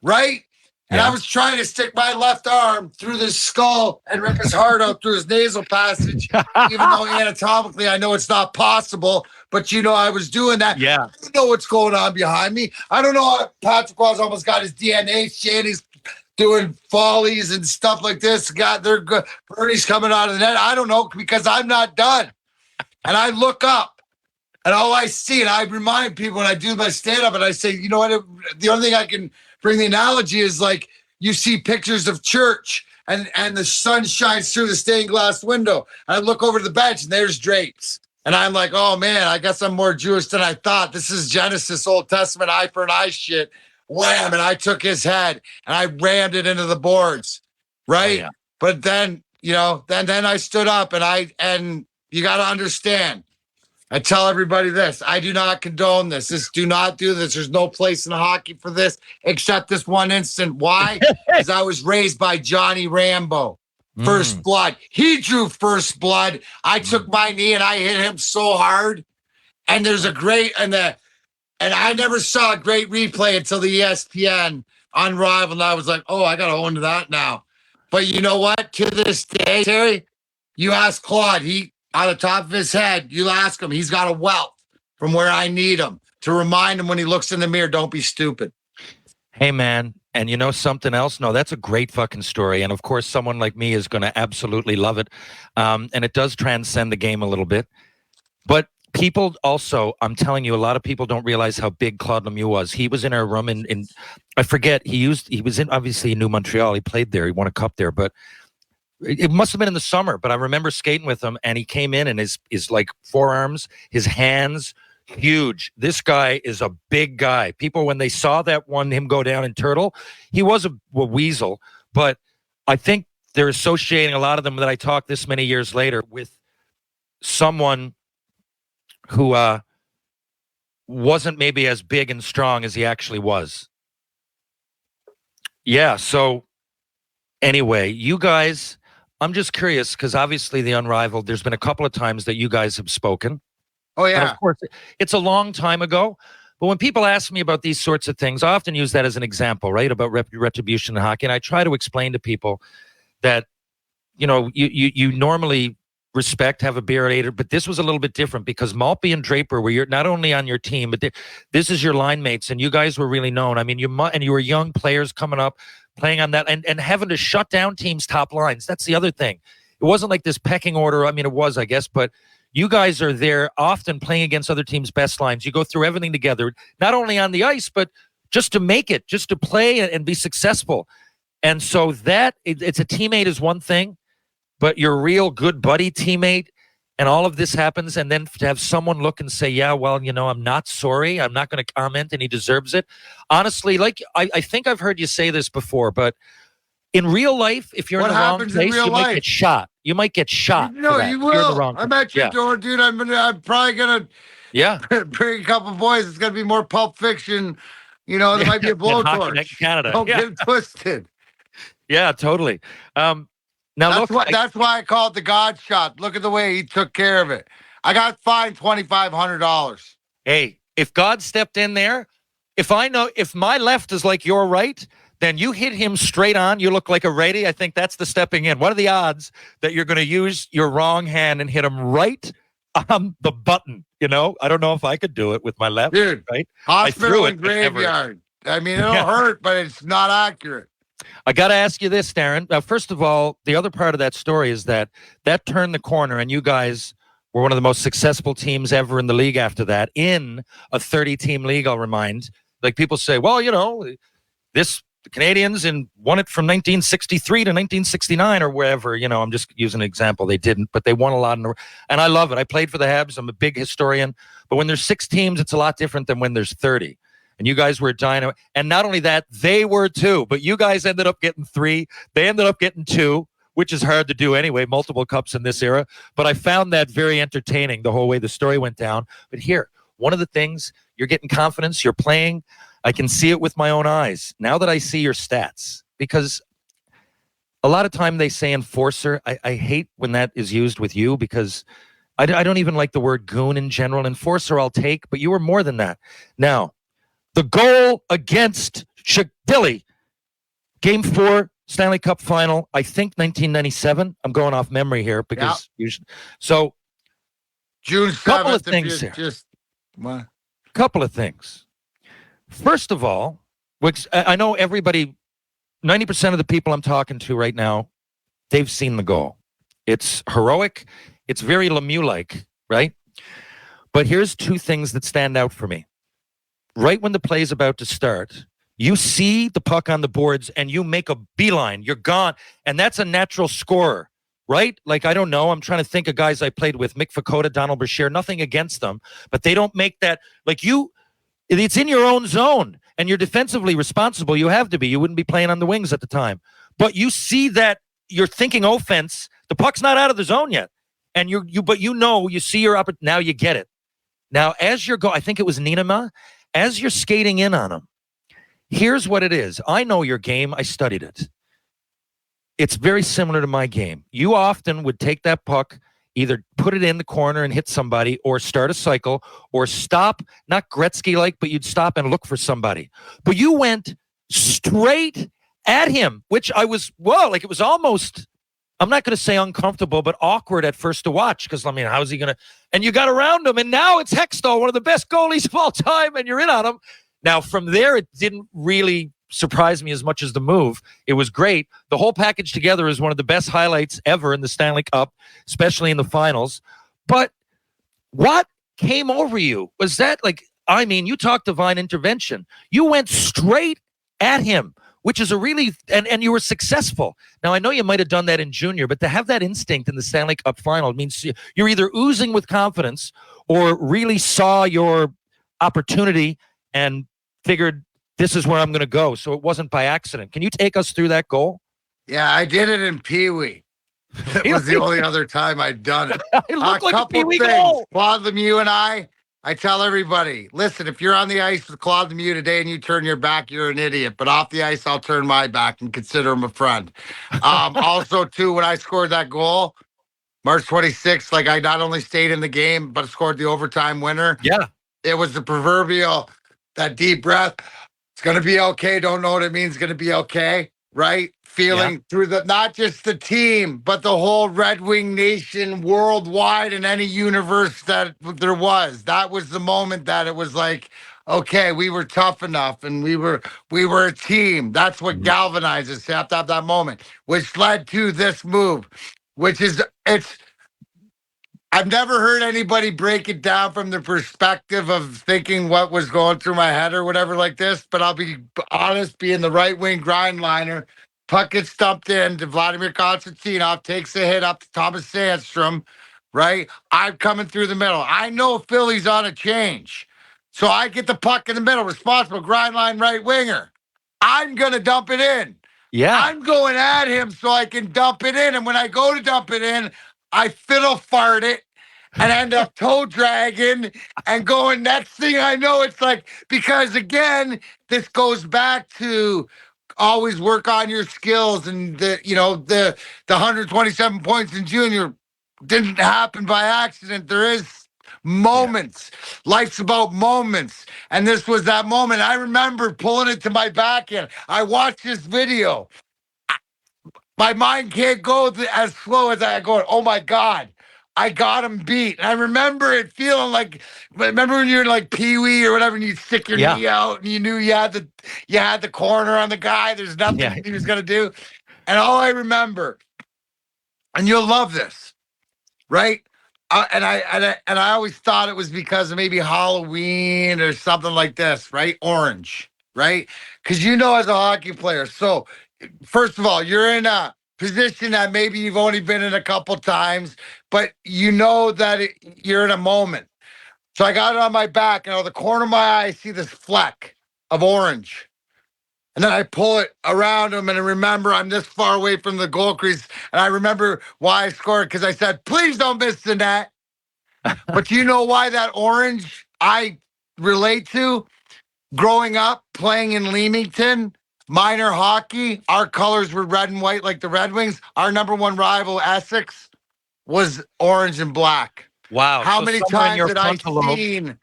Speaker 2: right? And I was trying to stick my left arm through his skull and rip his heart out through his nasal passage, even though anatomically I know it's not possible. But, I was doing that.
Speaker 1: Yeah.
Speaker 2: I don't know what's going on behind me. I don't know how Patrick Roy's almost got his DNA. Shanny's doing follies and stuff like this. They're good. Bernie's coming out of the net. I don't know because I'm not done. And I look up. And all I see, and I remind people when I do my stand-up, and I say, you know what, the only thing I can bring the analogy is like you see pictures of church, and the sun shines through the stained glass window. And I look over to the bench, and there's drapes. And I'm like, oh, man, I guess I'm more Jewish than I thought. This is Genesis, Old Testament, eye for an eye shit. Wham, and I took his head, and I rammed it into the boards, right? Oh, yeah. But then, then I stood up, and you got to understand, I tell everybody this. I do not condone this. Do not do this. There's no place in hockey for this except this one instant. Why? Because I was raised by Johnny Rambo. First blood. He drew first blood. I took my knee and I hit him so hard. And there's and I never saw a great replay until the ESPN Unrivaled. And I was like, oh, I got to own to that now. But you know what? To this day, Terry, you ask Claude, on the top of his head, you ask him, he's got a wealth from where I need him to remind him when he looks in the mirror, don't be stupid.
Speaker 1: Hey, man. And you know something else? No, that's a great fucking story. And of course, someone like me is going to absolutely love it. And it does transcend the game a little bit. But people also, I'm telling you, a lot of people don't realize how big Claude Lemieux was. He was in our room in I forget, he was in, obviously, in New Montreal. He played there. He won a cup there. But it must have been in the summer, but I remember skating with him, and he came in, and his like forearms, his hands, huge. This guy is a big guy. People, when they saw him go down in Turtle, he was a weasel, but I think they're associating a lot of them that I talked this many years later with someone who wasn't maybe as big and strong as he actually was. Yeah, so anyway, you guys... I'm just curious because obviously the Unrivaled, there's been a couple of times that you guys have spoken.
Speaker 2: Oh, yeah.
Speaker 1: And of course, it's a long time ago. But when people ask me about these sorts of things, I often use that as an example, right, about retribution in hockey. And I try to explain to people that, you normally respect, have a beer later, but this was a little bit different because Maltby and Draper were not only on your team, but this is your line mates, and you guys were really known. I mean, you were young players coming up, playing on that and having to shut down teams' top lines. That's the other thing. it wasn't like this pecking order. I mean, it was, I guess, but you guys are there often playing against other teams' best lines. You go through everything together, not only on the ice, but just to make it, just to play and be successful. And so it's a teammate is one thing, but your real good buddy teammate, and all of this happens, and then to have someone look and say, yeah, well, I'm not sorry. I'm not going to comment, and he deserves it. Honestly, like I think I've heard you say this before, but in real life, if you're in the wrong place, you might get shot. You might get shot.
Speaker 2: No, you will. I'm at your door, dude. I'm probably going to bring a couple boys. It's going to be more Pulp Fiction. There might be a blowtorch.
Speaker 1: Canada.
Speaker 2: Don't get it twisted.
Speaker 1: Yeah, totally. Now
Speaker 2: that's why I call it the God shot. Look at the way he took care of it. I got fined $2,500.
Speaker 1: Hey, if God stepped in there, if my left is like your right, then you hit him straight on. You look like a righty. I think that's the stepping in. What are the odds that you're going to use your wrong hand and hit him right on the button? I don't know if I could do it with my left.
Speaker 2: Dude,
Speaker 1: right?
Speaker 2: Hospital and graveyard. I mean, it'll hurt, but it's not accurate.
Speaker 1: I got to ask you this, Darren. Now, first of all, the other part of that story is that turned the corner, and you guys were one of the most successful teams ever in the league after that, in a 30-team league, I'll remind. Like, people say, well, the Canadiens won it from 1963 to 1969 or wherever. I'm just using an example. They didn't, but they won a lot. And I love it. I played for the Habs. I'm a big historian. But when there's 6 teams, it's a lot different than when there's 30. And you guys were dynamite. And not only that, they were too. But you guys ended up getting 3. They ended up getting 2, which is hard to do anyway, multiple cups in this era. But I found that very entertaining, the whole way the story went down. But here, one of the things, you're getting confidence, you're playing. I can see it with my own eyes. Now that I see your stats, because a lot of time they say enforcer. I hate when that is used with you, because I don't even like the word goon in general. Enforcer I'll take, but you were more than that. Now, the goal against Philly, Game 4, Stanley Cup final, I think 1997. I'm going off memory here because so
Speaker 2: June 7th.
Speaker 1: Couple of things here. Couple of things. First of all, which I know everybody, 90% of the people I'm talking to right now, they've seen the goal. It's heroic. It's very Lemieux-like, right? But here's 2 things that stand out for me. Right when the play's about to start, you see the puck on the boards and you make a beeline. You're gone. And that's a natural scorer, right? Like, I don't know. I'm trying to think of guys I played with, Mick Fakota, Donald Brashear, nothing against them, but they don't make that. Like, it's in your own zone and you're defensively responsible. You have to be. You wouldn't be playing on the wings at the time. But you see that you're thinking offense. The puck's not out of the zone yet. And you see your opportunity. Now you get it. Now, as you're I think it was Nienema, as you're skating in on him, here's what it is. I know your game. I studied it. It's very similar to my game. You often would take that puck, either put it in the corner and hit somebody, or start a cycle, or stop, not Gretzky-like, but you'd stop and look for somebody. But you went straight at him, which it was almost, I'm not going to say uncomfortable, but awkward at first to watch, because, how's he going to, and you got around him, and now it's Hextall, one of the best goalies of all time, and you're in on him. Now, from there, it didn't really surprise me as much as the move. It was great. The whole package together is one of the best highlights ever in the Stanley Cup, especially in the finals. But what came over you? Was that you talked divine intervention. You went straight at him, which is a really, and you were successful. Now, I know you might have done that in junior, but to have that instinct in the Stanley Cup final means you're either oozing with confidence or really saw your opportunity and figured, this is where I'm going to go. So it wasn't by accident. Can you take us through that goal?
Speaker 2: Yeah, I did it in Pee Wee. It was the only other time I'd done it.
Speaker 1: It looked like a Pee Wee goal.
Speaker 2: Claude Lemieux and I tell everybody, listen, if you're on the ice with Claude Lemieux today and you turn your back, you're an idiot. But off the ice, I'll turn my back and consider him a friend. Also, too, when I scored that goal, March 26th, I not only stayed in the game, but scored the overtime winner.
Speaker 1: Yeah.
Speaker 2: It was the proverbial, that deep breath. It's going to be okay. Don't know what it means. It's going to be okay. Right? Feeling through not just the team, but the whole Red Wing Nation worldwide in any universe that there was. That was the moment that it was like, okay, we were tough enough and we were a team. That's what galvanized us. You have to have that moment, which led to this move. which is I've never heard anybody break it down from the perspective of thinking what was going through my head or whatever like this, but I'll be honest, being the right wing grind liner, puck gets stumped in to Vladimir Konstantinov, takes a hit up to Thomas Sandstrom, right? I'm coming through the middle. I know Philly's on a change. So I get the puck in the middle, responsible grind line right winger. I'm going to dump it in.
Speaker 1: Yeah.
Speaker 2: I'm going at him so I can dump it in. And when I go to dump it in, I fiddle fart it and end up toe dragging and going. Next thing I know, it's like, because again, this goes back to always work on your skills, and the 127 points in junior didn't happen by accident. There is moments. Life's about moments. And this was that moment. I remember pulling it to my backhand. I watched this video. My mind can't go as slow as I go, oh my God, I got him beat. And I remember it feeling like, remember when you're like Pee-wee or whatever, and you stick your knee out and you knew you had the corner on the guy. There's nothing he was going to do. And all I remember, and you'll love this, right? And I always thought it was because of maybe Halloween or something like this, right? Orange, right? Because as a hockey player, so first of all, you're in a position that maybe you've only been in a couple times, but that you're in a moment. So I got it on my back, and out of the corner of my eye, I see this fleck of orange. And then I pull it around him, and I remember I'm this far away from the goal crease. And I remember why I scored, because I said, please don't miss the net. But you know why that orange I relate to? Growing up, playing in Leamington, minor hockey, our colors were red and white like the Red Wings. Our number one rival, Essex, was orange and black.
Speaker 1: Wow.
Speaker 2: How many times had I seen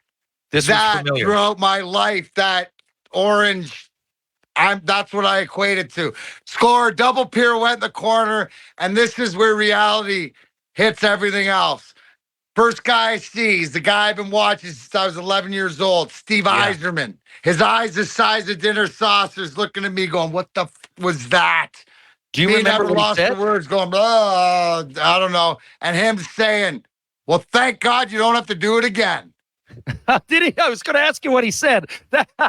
Speaker 2: that throughout my life, that orange? That's what I equated to. Score, double pirouette in the corner, and this is where reality hits everything else. First guy I see is the guy I've been watching since I was 11 years old, Steve Yzerman. His eyes the size of dinner saucers, looking at me going, what the was that?
Speaker 1: Do you remember what
Speaker 2: lost
Speaker 1: he said?
Speaker 2: The words, going, I don't know. And him saying, well, thank God you don't have to do it again.
Speaker 1: Did he? I was going to ask you what he said.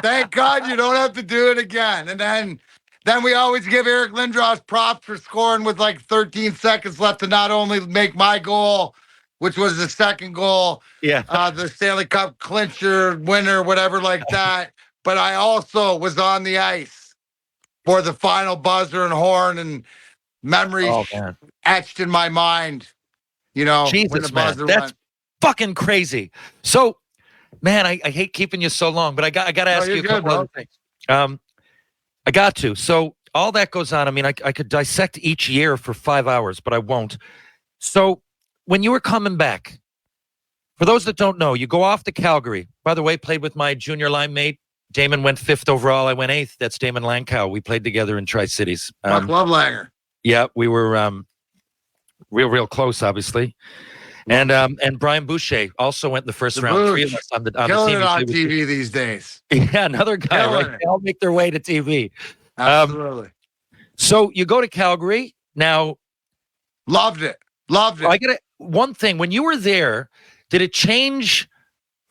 Speaker 2: Thank God you don't have to do it again. And then we always give Eric Lindros props for scoring with like 13 seconds left to not only make my goal, which was the second goal, the Stanley Cup clincher, winner, whatever like that. But I also was on the ice for the final buzzer and horn, and memories etched in my mind,
Speaker 1: Jesus,
Speaker 2: when the
Speaker 1: man,
Speaker 2: buzzer
Speaker 1: that's
Speaker 2: went.
Speaker 1: Fucking crazy. So, man, I hate keeping you so long, but I got to ask you a couple other things. I got to. So all that goes on. I mean, I could dissect each year for 5 hours, but I won't. So when you were coming back, for those that don't know, you go off to Calgary. By the way, played with my junior line mate. Damon went 5th overall. I went 8th. That's Damon Lankow. We played together in Tri-Cities.
Speaker 2: Buck Lovelanger.
Speaker 1: Yeah, we were real close, obviously. And Brian Boucher also went in the first round. 3 of us on the
Speaker 2: Killing
Speaker 1: team.
Speaker 2: it on TV these days.
Speaker 1: Yeah, another guy. Right? They all make their way to TV.
Speaker 2: Absolutely.
Speaker 1: So you go to Calgary now.
Speaker 2: Loved it.
Speaker 1: I get one thing. When you were there, did it change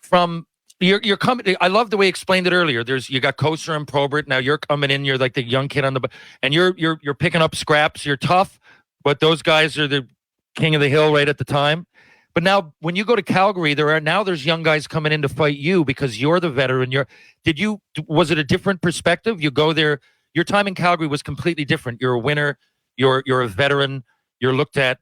Speaker 1: from you're coming? I love the way you explained it earlier. You got Koser and Probert. Now you're coming in. You're like the young kid on and you're picking up scraps. You're tough, but those guys are the king of the hill right at the time. But now when you go to Calgary, there's young guys coming in to fight you because you're the veteran. Was it a different perspective? You go there, your time in Calgary was completely different. You're a winner. You're a veteran. You're looked at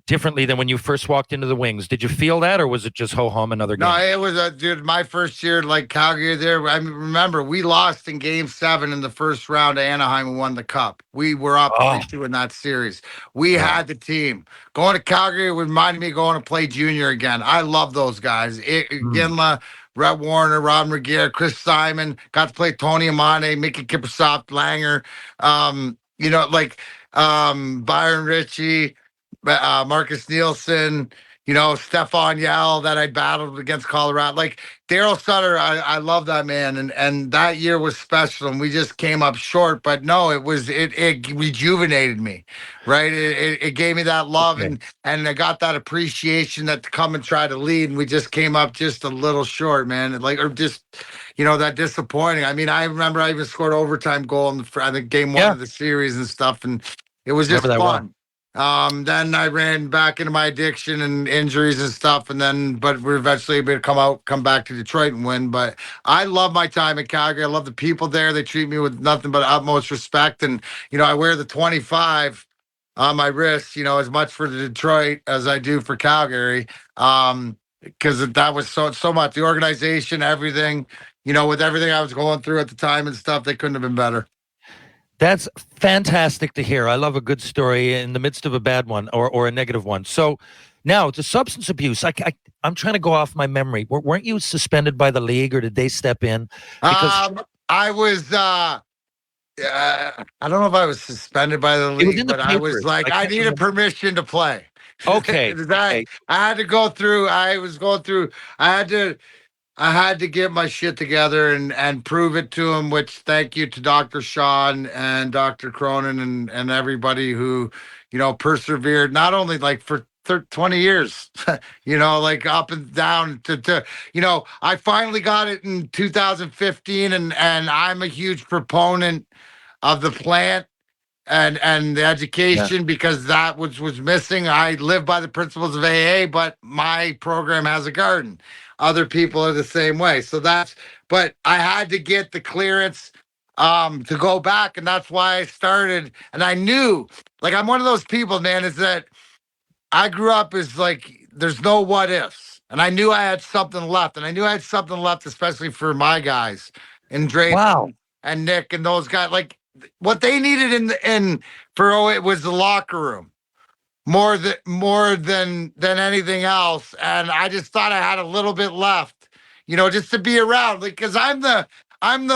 Speaker 1: differently than when you first walked into the Wings. Did you feel that, or was it just ho-hum another game?
Speaker 2: No, it was dude, my first year like Calgary there. I remember we lost in Game 7 in the first round to Anaheim and won the Cup. We were up 3-2 in that series. We had the team. Going to Calgary reminded me of going to play junior again. I love those guys. Ginla, Rhett Warner, Rob McGear, Chris Simon. Got to play Tony Amane, Mickey Kippersoft, Langer. Byron Ritchie, Marcus Nielsen, Stefan Yell that I battled against Colorado. Like Daryl Sutter, I love that man, and that year was special, and we just came up short. But no, it rejuvenated me, right? It gave me that love,
Speaker 1: Okay.
Speaker 2: and I got that appreciation that to come and try to lead, and we just came up just a little short, man. Like or just. That disappointing. I mean, I remember I even scored overtime goal in I think game one
Speaker 1: Yeah.
Speaker 2: of the series and stuff, and it was just
Speaker 1: Remember that well.
Speaker 2: fun. Then I ran back into my addiction and injuries and stuff, but we're eventually able to come back to Detroit and win. But I love my time in Calgary. I love the people there. They treat me with nothing but utmost respect. And I wear the 25 on my wrist, as much for the Detroit as I do for Calgary. Because that was so much. The organization, everything, with everything I was going through at the time and stuff, they couldn't have been better.
Speaker 1: That's fantastic to hear. I love a good story in the midst of a bad one or a negative one. So now the substance abuse. I'm trying to go off my memory. Weren't you suspended by the league, or did they step in?
Speaker 2: Because I was. I don't know if I was suspended by the league, but I was like, I needed permission to play.
Speaker 1: Okay.
Speaker 2: I had to go through. I had to get my shit together and prove it to him, which thank you to Dr. Sean and Dr. Cronin and everybody who, persevered, not only like for 20 years, like up and down to I finally got it in 2015 and I'm a huge proponent of the plant and the education because that was missing. I live by the principles of AA, but my program has a garden. Other people are the same way. But I had to get the clearance to go back, and that's why I started. And I knew, like, I'm one of those people, man, is that I grew up as like there's no what ifs. And I knew I had something left. And I knew I had something left, especially for my guys and Drake and Nick and those guys. Like what they needed in for it was the locker room more than anything else. And I just thought I had a little bit left, just to be around. Like, cause I'm the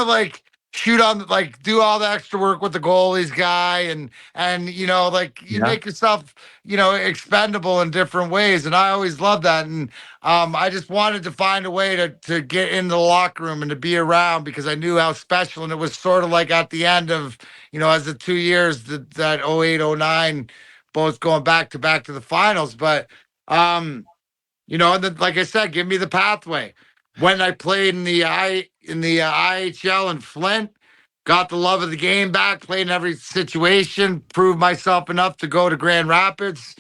Speaker 2: like shoot on like do all the extra work with the goalies guy and like you make yourself, expendable in different ways. And I always loved that. And I just wanted to find a way to get in the locker room and to be around because I knew how special. And it was sort of like at the end of, as the 2 years that 08, 09, both going back to the finals. But, and then, like I said, give me the pathway. When I played in the IHL in Flint, got the love of the game back, played in every situation, proved myself enough to go to Grand Rapids.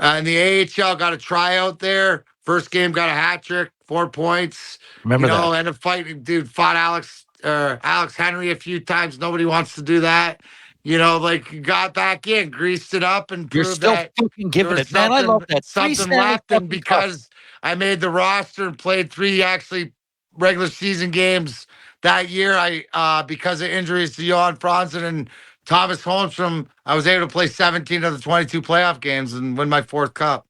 Speaker 2: In the AHL, got a tryout there. First game, got a hat trick, 4 points.
Speaker 1: Remember that?
Speaker 2: And a fight, dude, fought Alex Henry a few times. Nobody wants to do that. Like got back in, greased it up, and
Speaker 1: You're
Speaker 2: proved
Speaker 1: still
Speaker 2: that
Speaker 1: fucking giving it, man. I love that.
Speaker 2: Something left, and because I made the roster and played 3 actually regular season games that year, I because of injuries to Johan Franzen and Thomas Holmstrom, I was able to play 17 of the 22 playoff games and win my 4th cup.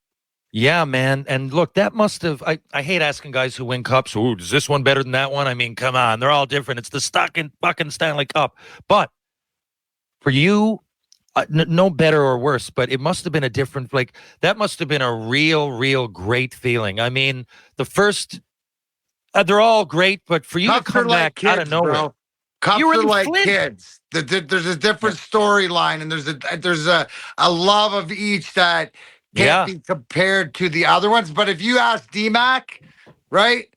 Speaker 1: Yeah, man. And look, that must have, I hate asking guys who win cups, ooh, is this one better than that one? I mean, come on, they're all different. It's the fucking Stanley Cup. But for you, no better or worse, but it must have been a different, like, that must have been a real great feeling. I mean, the first, they're all great, but for you
Speaker 2: Cups
Speaker 1: to come back
Speaker 2: kids,
Speaker 1: out of nowhere.
Speaker 2: Bro. Cups
Speaker 1: you were
Speaker 2: are like
Speaker 1: Flint.
Speaker 2: Kids. There's a different storyline, and there's a love of each that can't be compared to the other ones. But if you ask D-Mac, right?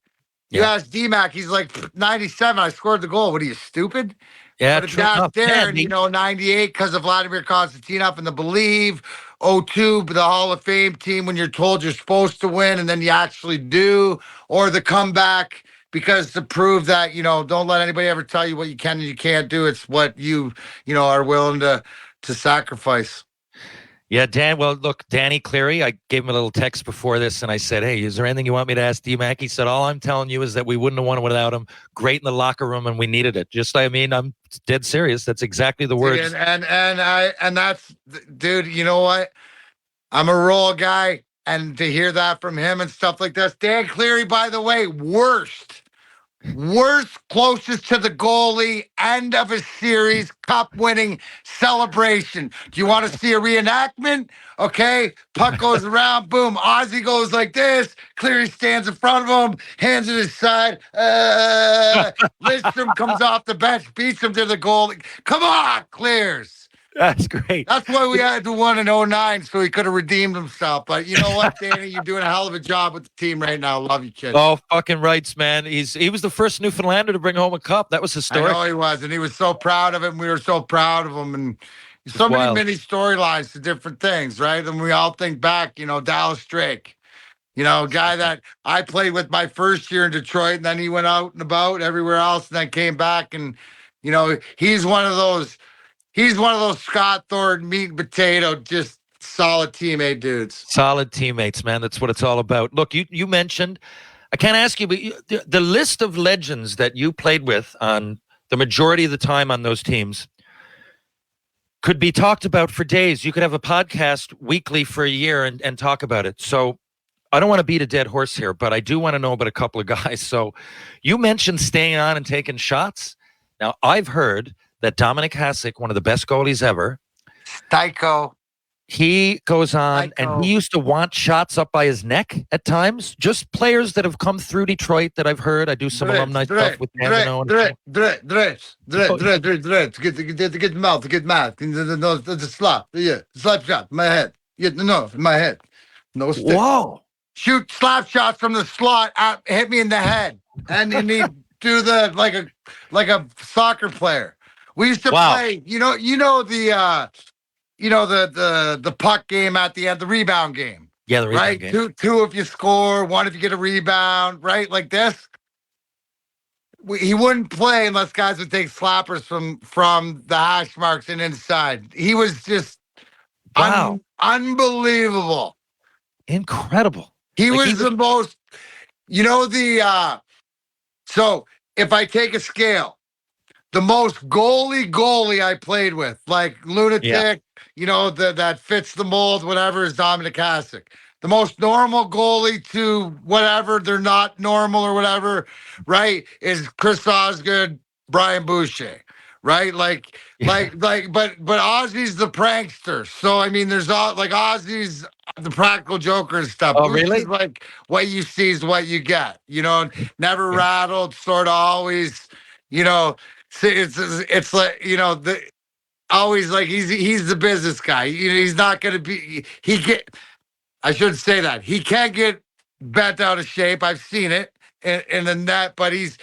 Speaker 2: You ask D-Mac, he's like 97. I scored the goal. What are you, stupid?
Speaker 1: Yeah,
Speaker 2: but if you ask Darren, 98 because of Vladimir Konstantinov and the Believe, 02, the Hall of Fame team when you're told you're supposed to win and then you actually do, or the comeback because to prove that, don't let anybody ever tell you what you can and you can't do. It's what you are willing to sacrifice.
Speaker 1: Yeah, Dan. Well, look, Danny Cleary, I gave him a little text before this and I said, hey, is there anything you want me to ask D-Mac? He said, all I'm telling you is that we wouldn't have won it without him. Great in the locker room and we needed it. I'm dead serious. That's exactly the words.
Speaker 2: And that's, dude, you know what? I'm a Roll guy. And to hear that from him and stuff like this, Dan Cleary, by the way, worst Worst closest to the goalie, end of a series, cup winning celebration. Do you want to see a reenactment? Okay. Puck goes around, boom. Ozzy goes like this. Cleary stands in front of him, hands at his side. Lidstrom comes off the bench, beats him to the goal. Come on, clears.
Speaker 1: That's great.
Speaker 2: That's why we had to win in 09, so he could have redeemed himself. But you know what, Danny? You're doing a hell of a job with the team right now. Love you, kid.
Speaker 1: Oh, fucking rights, man. He was the first Newfoundlander to bring home a cup. That was historic.
Speaker 2: I know he was, and he was so proud of it, and we were so proud of him. And so many mini storylines to different things, right? And we all think back, Dallas Drake, guy that I played with my first year in Detroit, and then he went out and about everywhere else, and then came back, and he's one of those. He's one of those Scott Thornton meat and potato, just solid teammate dudes.
Speaker 1: Solid teammates, man. That's what it's all about. Look, you mentioned, I can't ask you, but the list of legends that you played with on the majority of the time on those teams could be talked about for days. You could have a podcast weekly for a year and talk about it. So I don't want to beat a dead horse here, but I do want to know about a couple of guys. So you mentioned staying on and taking shots. Now, I've heard that Dominic Hasek, one of the best goalies ever,
Speaker 2: Tycho,
Speaker 1: he goes on and he used to want shots up by his neck at times. Just players that have come through Detroit that I've heard. I do some alumni stuff with Andino.
Speaker 2: Get mouth, the slap, slap shot, my head, my head, no stick.
Speaker 1: Whoa!
Speaker 2: Shoot slap shots from the slot, hit me in the head, and then he do the like a soccer player. We used to play, the puck game at the end, the rebound game.
Speaker 1: Yeah, the rebound game.
Speaker 2: Two if you score, one if you get a rebound, right? Like this. He wouldn't play unless guys would take slappers from the hash marks and inside. He was just unbelievable.
Speaker 1: Incredible.
Speaker 2: He was the most, so if I take a scale, the most goalie I played with, like lunatic, that fits the mold, whatever, is Dominic Hasek. The most normal goalie to whatever, they're not normal or whatever, right, is Chris Osgood, Brian Boucher, right? But Ozzy's the prankster. So, I mean, there's all, like, Ozzy's the practical joker and stuff.
Speaker 1: Oh, really?
Speaker 2: Is like, what you see is what you get, never rattled, sort of always, it's like, always like he's the business guy. He's not going to be, I shouldn't say that. He can get bent out of shape. I've seen it in the net, but he's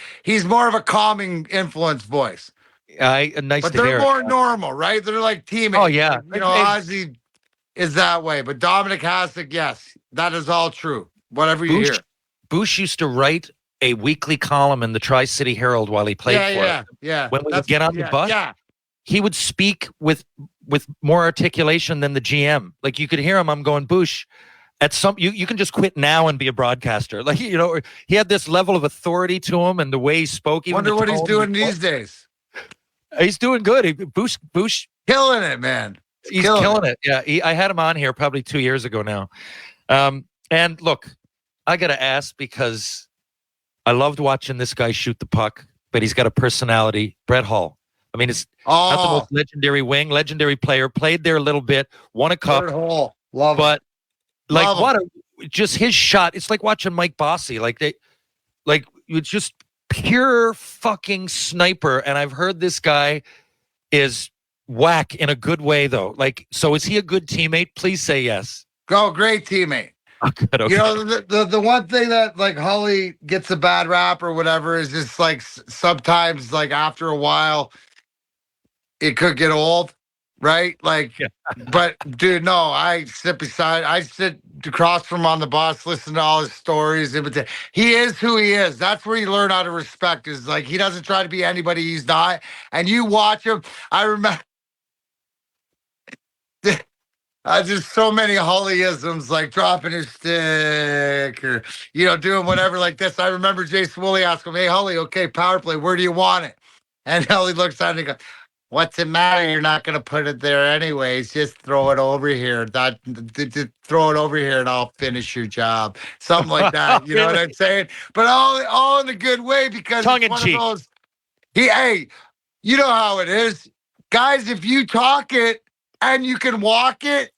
Speaker 2: more of a calming influence voice.
Speaker 1: Nice
Speaker 2: but
Speaker 1: to
Speaker 2: they're
Speaker 1: hear.
Speaker 2: more normal, right? They're like teammates.
Speaker 1: Oh, yeah.
Speaker 2: Ozzy is that way, but Dominic Hasek, yes, that is all true. Whatever you hear.
Speaker 1: Bush used to write a weekly column in the Tri-City Herald while he played for us.
Speaker 2: Yeah.
Speaker 1: When we would get on the bus, he would speak with more articulation than the GM. Like, you could hear him. I'm going, Bush, you can just quit now and be a broadcaster. Like, he had this level of authority to him and the way he spoke.
Speaker 2: Wonder what he's doing these days.
Speaker 1: He's doing good. Bush
Speaker 2: killing it, man.
Speaker 1: He's killing it. Yeah, I had him on here probably 2 years ago now. And look, I got to ask, because I loved watching this guy shoot the puck, but he's got a personality. Brett Hull. I mean, it's not the most legendary wing, legendary player. Played there a little bit, won a cup.
Speaker 2: Brett Hull, love
Speaker 1: but
Speaker 2: him.
Speaker 1: Like, love just his shot. It's like watching Mike Bossy. It's just pure fucking sniper. And I've heard this guy is whack in a good way, though. Like, so is he a good teammate? Please say yes.
Speaker 2: Go, great teammate.
Speaker 1: Oh, good, okay.
Speaker 2: The one thing that, like, Hully gets a bad rap or whatever is just, like, sometimes, like, after a while, it could get old, right? Like, but dude, no, I sit across from him on the bus, listen to all his stories. He is who he is. That's where you learn how to respect, is like, he doesn't try to be anybody he's not. And you watch him. I remember just so many Hullyisms, like dropping his stick or, doing whatever like this. I remember Jason Woolley asked him, hey, Hully, okay, power play, where do you want it? And Hully looks at it and he goes, What's it matter? You're not going to put it there anyways. Just throw it over here. Just throw it over here and I'll finish your job. Something like that. You know what I'm saying? But all in a good way because
Speaker 1: Tongue
Speaker 2: it's
Speaker 1: in
Speaker 2: one
Speaker 1: cheek.
Speaker 2: of those. Hey, you know how it is. Guys, if you talk it and you can walk it,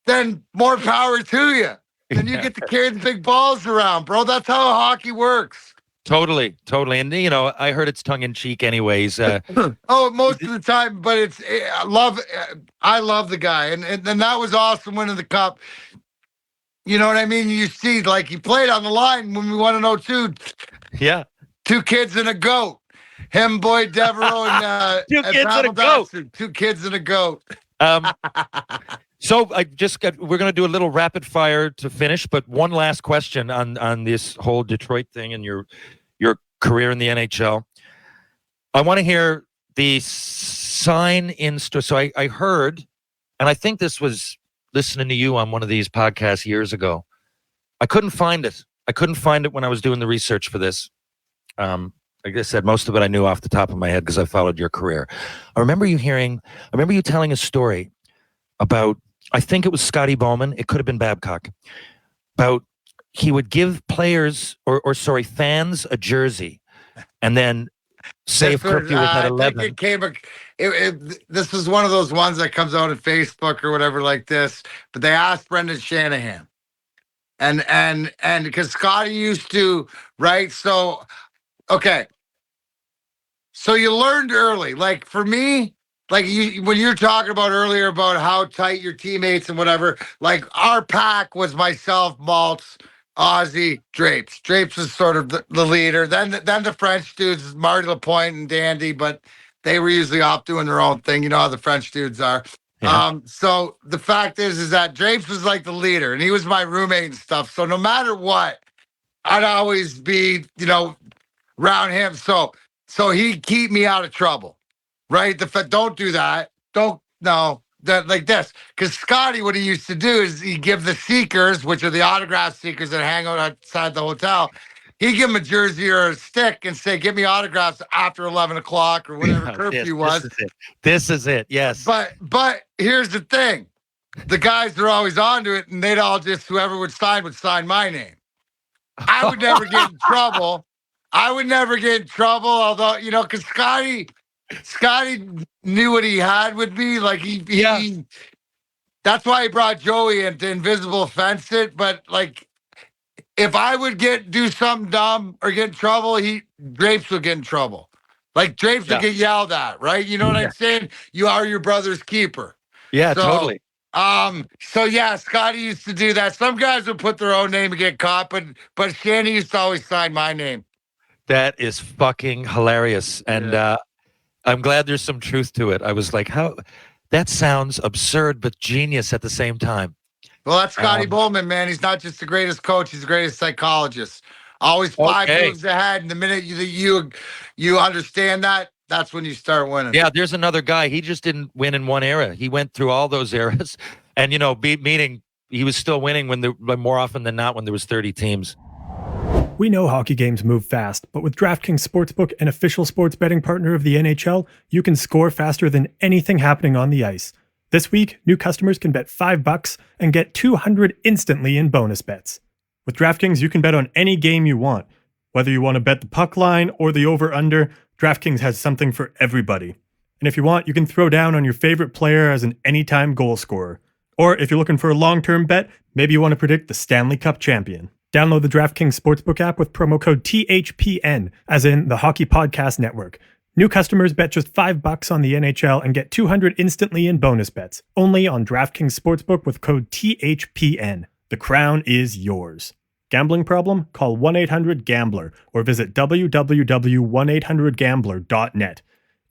Speaker 2: then more power to you. Then you get to carry the big balls around, bro. That's how hockey works.
Speaker 1: Totally. And, I heard it's tongue in cheek anyways.
Speaker 2: Most of the time, but I love the guy. And that was awesome winning the cup. You know what I mean? You see, like, he played on the line when we won in 02.
Speaker 1: Yeah.
Speaker 2: 2 kids and a goat. Him, Boyd Devereaux, and
Speaker 1: 2 kids and a goat.
Speaker 2: 2 kids and a goat.
Speaker 1: So we're going to do a little rapid fire to finish, but one last question on this whole Detroit thing and your career in the NHL. I want to hear the sign in store. So I heard, and I think this was listening to you on one of these podcasts years ago. I couldn't find it. When I was doing the research for this. Like I said, most of it I knew off the top of my head because I followed your career. I remember you telling a story about, I think it was Scotty Bowman. It could have been Babcock. About he would give players fans a jersey, and then say if curfew was at 11.
Speaker 2: This was one of those ones that comes out on Facebook or whatever like this. But they asked Brendan Shanahan, and because Scotty used to, right? So, okay. So you learned early, like for me. Like when you're talking about earlier about how tight your teammates and whatever, like our pack was myself, Maltz, Ozzy, Drapes. Drapes was sort of the leader. Then the French dudes, Marty Lapointe and Dandy, but they were usually off doing their own thing. You know how the French dudes are. Yeah. So the fact is that Drapes was like the leader, and he was my roommate and stuff. So no matter what, I'd always be, around him. So he'd keep me out of trouble. Right? Don't do that. Like this. Because Scotty, what he used to do is he'd give the seekers, which are the autograph seekers that hang out outside the hotel, he'd give them a jersey or a stick and say, give me autographs after 11 o'clock or whatever curfew was.
Speaker 1: This is it. Yes.
Speaker 2: But here's the thing. The guys are always onto it, and they'd all whoever would sign my name. I would never get in trouble. Although, because Scotty knew what he had with me. Like he that's why he brought Joey into Invisible Fence It. But like, if I would do something dumb or get in trouble, Drapes would get in trouble. Like Drapes would get yelled at, right? You know what I'm saying? You are your brother's keeper.
Speaker 1: Yeah, totally.
Speaker 2: So yeah, Scotty used to do that. Some guys would put their own name and get caught, but Shanny used to always sign my name.
Speaker 1: That is fucking hilarious. And I'm glad there's some truth to it. I was like, how that sounds absurd, but genius at the same time.
Speaker 2: Well, that's Scotty Bowman, man. He's not just the greatest coach; he's the greatest psychologist. Always 5 moves ahead. And the minute you understand that, that's when you start winning.
Speaker 1: Yeah, there's another guy. He just didn't win in one era. He went through all those eras, and meaning he was still winning more often than not when there was 30 teams.
Speaker 3: We know hockey games move fast, but with DraftKings Sportsbook, an official sports betting partner of the NHL, you can score faster than anything happening on the ice. This week, new customers can bet $5 and get $200 instantly in bonus bets. With DraftKings, you can bet on any game you want. Whether you want to bet the puck line or the over-under, DraftKings has something for everybody. And if you want, you can throw down on your favorite player as an anytime goal scorer. Or if you're looking for a long-term bet, maybe you want to predict the Stanley Cup champion. Download the DraftKings Sportsbook app with promo code THPN, as in the Hockey Podcast Network. New customers bet just $5 on the NHL and get $200 instantly in bonus bets. Only on DraftKings Sportsbook with code THPN. The crown is yours. Gambling problem? Call 1-800-GAMBLER or visit www.1800gambler.net.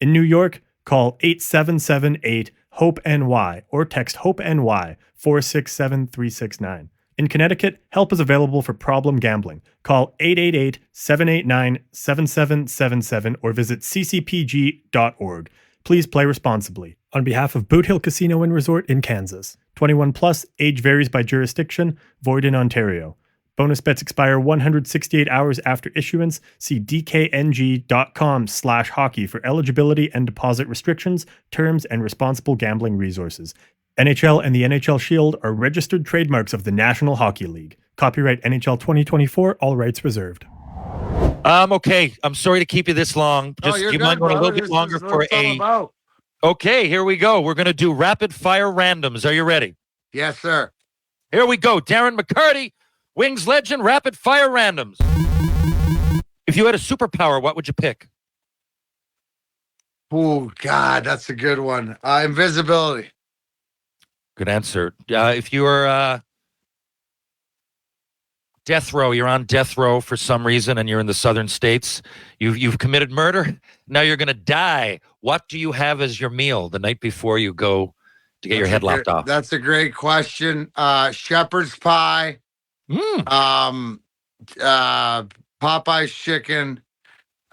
Speaker 3: In New York, call 8778-HOPE-NY or text HOPE-NY 467-369. In Connecticut, help is available for problem gambling. Call 888-789-7777 or visit ccpg.org. Please play responsibly. On behalf of Boot Hill Casino and Resort in Kansas. 21 plus, age varies by jurisdiction, void in Ontario. Bonus bets expire 168 hours after issuance. See dkng.com/hockey for eligibility and deposit restrictions, terms, and responsible gambling resources. NHL and the NHL Shield are registered trademarks of the National Hockey League. Copyright NHL 2024, all rights reserved.
Speaker 1: Okay. I'm sorry to keep you this long. Just
Speaker 2: you're
Speaker 1: you
Speaker 2: good,
Speaker 1: might want a little
Speaker 2: brother.
Speaker 1: bit longer
Speaker 2: This is what
Speaker 1: for
Speaker 2: it's all
Speaker 1: a.
Speaker 2: about.
Speaker 1: Okay, here we go. We're going to do rapid fire randoms. Are you ready?
Speaker 2: Yes, sir.
Speaker 1: Here we go. Darren McCarty, Wings legend, rapid fire randoms. If you had a superpower, what would you pick?
Speaker 2: Oh, God, that's a good one. Invisibility.
Speaker 1: Good answer. If you were death row, you're on death row for some reason, and you're in the southern states. You've committed murder. Now you're going to die. What do you have as your meal the night before you go to get your head lopped off?
Speaker 2: That's a great question. Shepherd's pie. Popeye's chicken.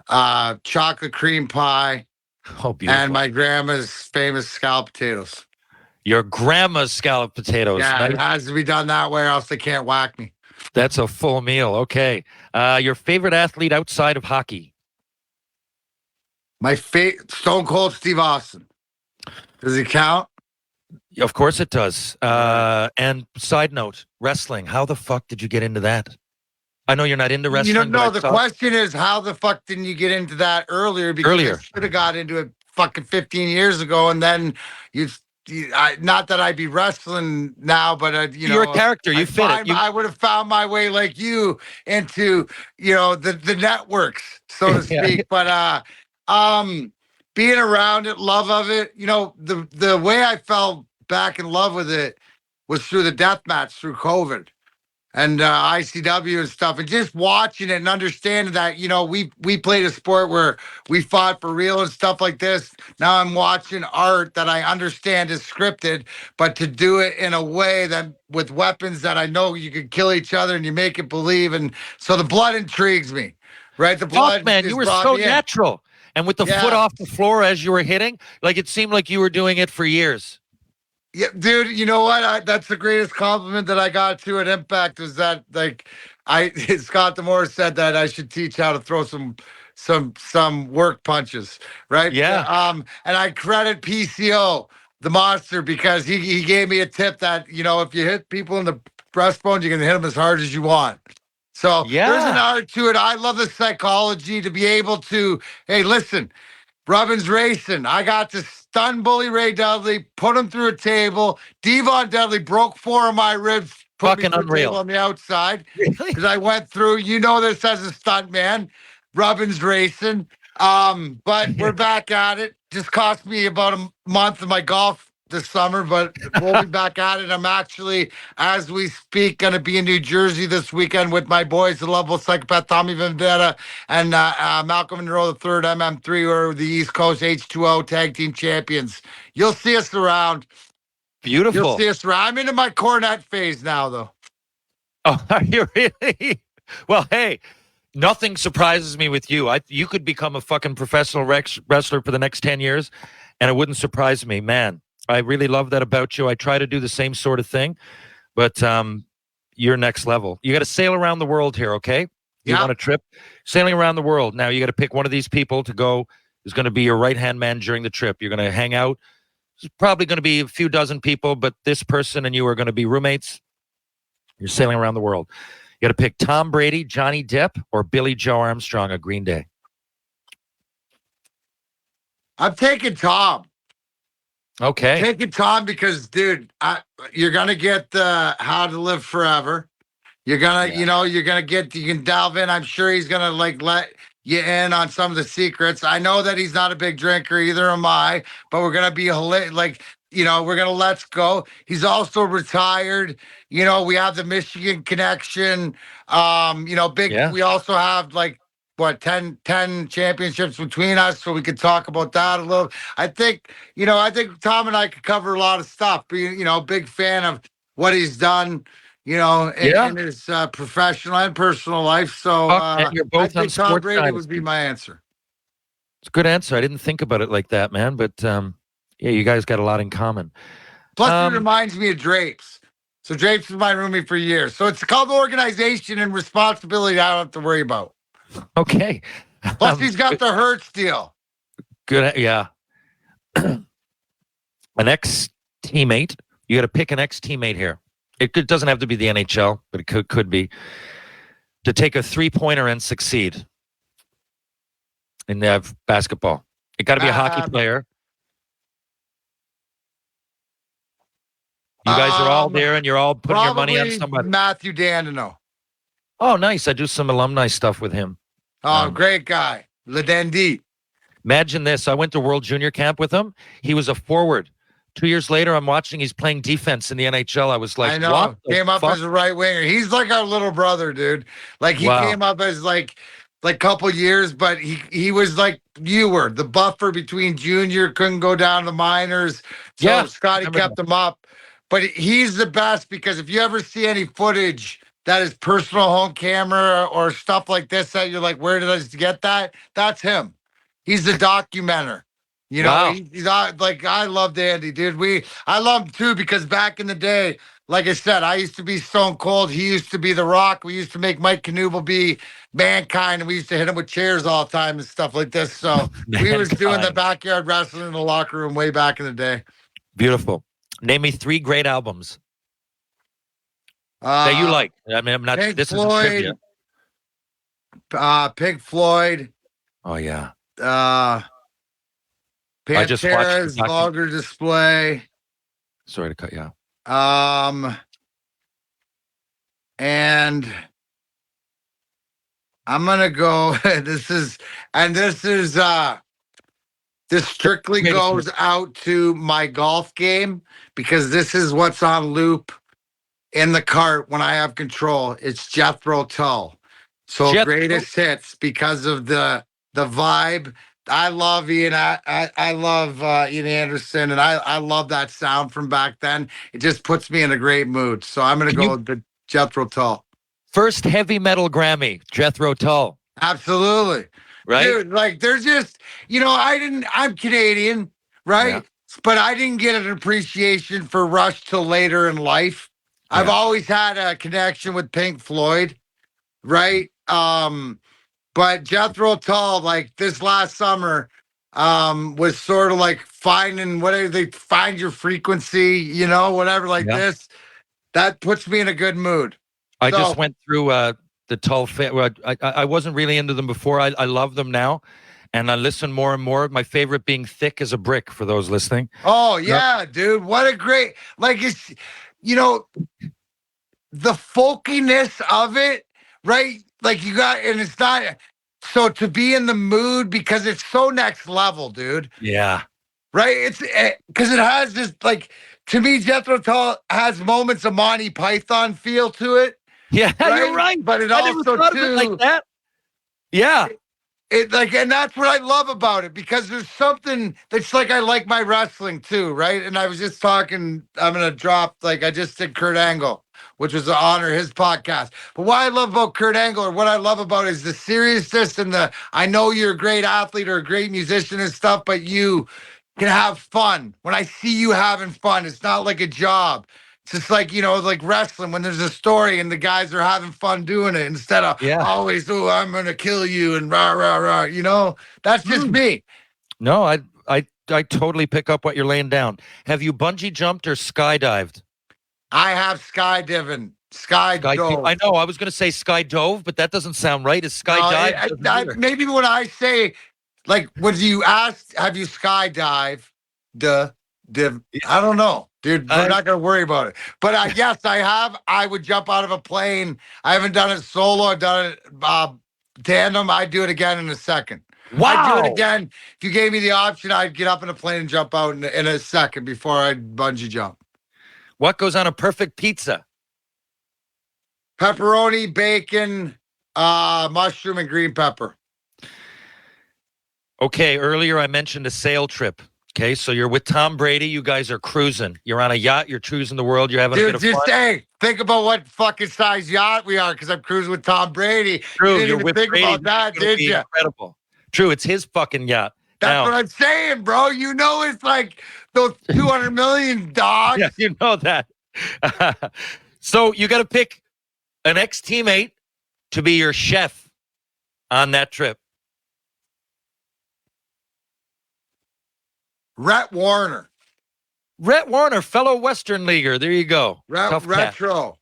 Speaker 2: Chocolate cream pie.
Speaker 1: Oh, beautiful.
Speaker 2: And my grandma's famous scalloped potatoes.
Speaker 1: Your grandma's scalloped potatoes.
Speaker 2: Yeah,
Speaker 1: Nice.
Speaker 2: it has to be done that way, or else they can't whack me.
Speaker 1: That's a full meal. Okay. Your favorite athlete outside of hockey?
Speaker 2: My Stone Cold Steve Austin. Does he count?
Speaker 1: Of course it does. And side note, wrestling. How the fuck did you get into that? I know you're not into wrestling.
Speaker 2: No, the question is, how the fuck didn't you get into that earlier? Because I should have got into it fucking 15 years ago, and then not that I'd be wrestling now, but
Speaker 1: you're a character. You fit it.
Speaker 2: I would have found my way like you into the networks, so to speak. But being around it, love of it. The way I fell back in love with it was through the death match through COVID. And ICW and stuff, and just watching it and understanding that, we played a sport where we fought for real and stuff like this. Now I'm watching art that I understand is scripted, but to do it in a way that with weapons that I know you could kill each other and you make it believe. And so the blood intrigues me, right? The blood.
Speaker 1: Man, you were so natural. And with the foot off the floor as you were hitting, like it seemed like you were doing it for years.
Speaker 2: Yeah, dude, you know what? That's the greatest compliment that I got to at Impact was that, Scott Demore said that I should teach how to throw some work punches, right?
Speaker 1: Yeah.
Speaker 2: And I credit PCO, the monster, because he gave me a tip that, if you hit people in the breastbone, you can hit them as hard as you want. So there's an art to it. I love the psychology to be able to, hey, listen, Robbins racing. I got to stun bully Ray Dudley, put him through a table. Devon Dudley broke 4 of my ribs, put me through a table on the outside because I went through. This as a stunt man. Robbins racing. But we're back at it. Just cost me about a month of my golf this summer, but we'll be back at it. I'm actually, as we speak, going to be in New Jersey this weekend with my boys, the Lovable Psychopath, Tommy Vendetta, and Malcolm Monroe III, MM3, who are the East Coast H2O Tag Team Champions. You'll see us around.
Speaker 1: Beautiful.
Speaker 2: You'll see us around. I'm into my cornet phase now, though.
Speaker 1: Oh, are you really? Well, hey, nothing surprises me with you. You could become a fucking professional wrestler for the next 10 years, and it wouldn't surprise me, man. I really love that about you. I try to do the same sort of thing, but you're next level. You got to sail around the world here, okay? You want a trip? Sailing around the world. Now you got to pick one of these people to go. Who's going to be your right-hand man during the trip. You're going to hang out. There's probably going to be a few dozen people, but this person and you are going to be roommates. You're sailing around the world. You got to pick Tom Brady, Johnny Depp, or Billy Joe Armstrong of Green Day.
Speaker 2: I'm taking Tom.
Speaker 1: Okay.
Speaker 2: Taking Tom because, dude, you're gonna get the How to Live Forever. You're gonna, you can delve in. I'm sure he's gonna let you in on some of the secrets. I know that he's not a big drinker, either am I, but we're gonna be we're gonna let's go. He's also retired. We have the Michigan connection. We also have 10 championships between us, so we could talk about that a little. I think Tom and I could cover a lot of stuff. Being, big fan of what he's done, in his professional and personal life. So
Speaker 1: you're both
Speaker 2: I think Tom Brady would be my answer.
Speaker 1: It's a good answer. I didn't think about it like that, man. But you guys got a lot in common.
Speaker 2: Plus, it reminds me of Drapes. So Drapes was my roomie for years. So it's called organization and responsibility I don't have to worry about.
Speaker 1: Okay.
Speaker 2: Plus, he's got the Hertz deal.
Speaker 1: Good. Yeah. An ex-teammate. You got to pick an ex-teammate here. It doesn't have to be the NHL, but it could be. To take a three-pointer and succeed in basketball. It got to be a hockey player. You guys are all there, and you're all putting your money on somebody.
Speaker 2: Matthew Dandino.
Speaker 1: Oh, nice. I do some alumni stuff with him.
Speaker 2: Oh, great guy. Le Dandy.
Speaker 1: Imagine this. I went to World Junior Camp with him. He was a forward. 2 years later, I'm watching. He's playing defense in the NHL. I was like,
Speaker 2: I know.
Speaker 1: What
Speaker 2: came up as a right winger. He's like our little brother, dude. Like he came up as like couple years, but he was like you were, the buffer between junior, couldn't go down to minors. So Scotty kept him up. But he's the best because if you ever see any footage that is personal home camera or stuff like this that you're like, where did I get that? That's him. He's the documenter. You know, he's like, I love Andy, dude. I love him too because back in the day, like I said, I used to be Stone Cold. He used to be The Rock. We used to make Mike Knuble be Mankind, and we used to hit him with chairs all the time and stuff like this. So we was doing the backyard wrestling in the locker room way back in the day.
Speaker 1: Beautiful. Name me 3 great albums that you like. I mean, I'm not.
Speaker 2: Pink
Speaker 1: this
Speaker 2: Floyd,
Speaker 1: is trivia.
Speaker 2: Pink Floyd.
Speaker 1: Oh yeah.
Speaker 2: Pantera's Vulgar Display.
Speaker 1: Sorry to cut you out.
Speaker 2: And I'm gonna go. This strictly goes out to my golf game because this is what's on loop in the cart when I have control. It's Jethro Tull. So greatest hits because of the vibe. I love Ian. I love Ian Anderson, and I love that sound from back then. It just puts me in a great mood. So I'm gonna go with the Jethro Tull.
Speaker 1: First heavy metal Grammy, Jethro Tull.
Speaker 2: Absolutely.
Speaker 1: Right?
Speaker 2: Dude, like there's just, I'm Canadian, right? Yeah. But I didn't get an appreciation for Rush till later in life. Yeah. I've always had a connection with Pink Floyd, right? But Jethro Tull, like this last summer, was sort of like find your frequency, whatever like this. That puts me in a good mood.
Speaker 1: I just went through the Tull fit. I wasn't really into them before. I love them now, and I listen more and more. My favorite being "Thick as a Brick" for those listening.
Speaker 2: Oh yeah, dude! What a great it's, the folkiness of it, right? Like you got, and it's not so to be in the mood because it's so next level, dude.
Speaker 1: Yeah,
Speaker 2: right. It's because it has this to me, Jethro Tull has moments of Monty Python feel to it.
Speaker 1: Yeah, right? You're right.
Speaker 2: But it also too
Speaker 1: like that. Yeah.
Speaker 2: And that's what I love about it because there's something that's I like my wrestling too, right? And I was just talking, I'm gonna drop I just did Kurt Angle, which was an honor, his podcast. But what I love about Kurt Angle, or what I love about is the seriousness and I know you're a great athlete or a great musician and stuff, but you can have fun. When I see you having fun, it's not like a job. It's just like wrestling when there's a story and the guys are having fun doing it instead of always, I'm going to kill you and rah, rah, rah, that's just me.
Speaker 1: No, I totally pick up what you're laying down. Have you bungee jumped or skydived?
Speaker 2: I have skydiving. Skydove.
Speaker 1: I know. I was going to say skydove, but that doesn't sound right. Is skydive?
Speaker 2: Maybe when I say, when you ask, have you skydived? I don't know. Dude, we're not going to worry about it. But yes, I have. I would jump out of a plane. I haven't done it solo. I've done it tandem. I'd do it again in a second.
Speaker 1: Wow.
Speaker 2: I'd do it again. If you gave me the option, I'd get up in a plane and jump out in a second before I'd bungee jump.
Speaker 1: What goes on a perfect pizza?
Speaker 2: Pepperoni, bacon, mushroom, and green pepper.
Speaker 1: Okay, earlier I mentioned a sail trip. Okay, so you're with Tom Brady. You guys are cruising. You're on a yacht. You're cruising the world. You're having a bit of fun.
Speaker 2: Hey, think about what fucking size yacht we are because I'm cruising with Tom Brady.
Speaker 1: True,
Speaker 2: you didn't even think
Speaker 1: Brady.
Speaker 2: about that, did you?
Speaker 1: Incredible. True, it's his fucking yacht.
Speaker 2: That's what I'm saying, bro. It's like those 200 million dogs.
Speaker 1: Yeah, you know that. So you got to pick an ex-teammate to be your chef on that trip.
Speaker 2: Rhett Warner.
Speaker 1: Rhett Warner, fellow Western leaguer. There you go. Tough cat.
Speaker 2: Retro.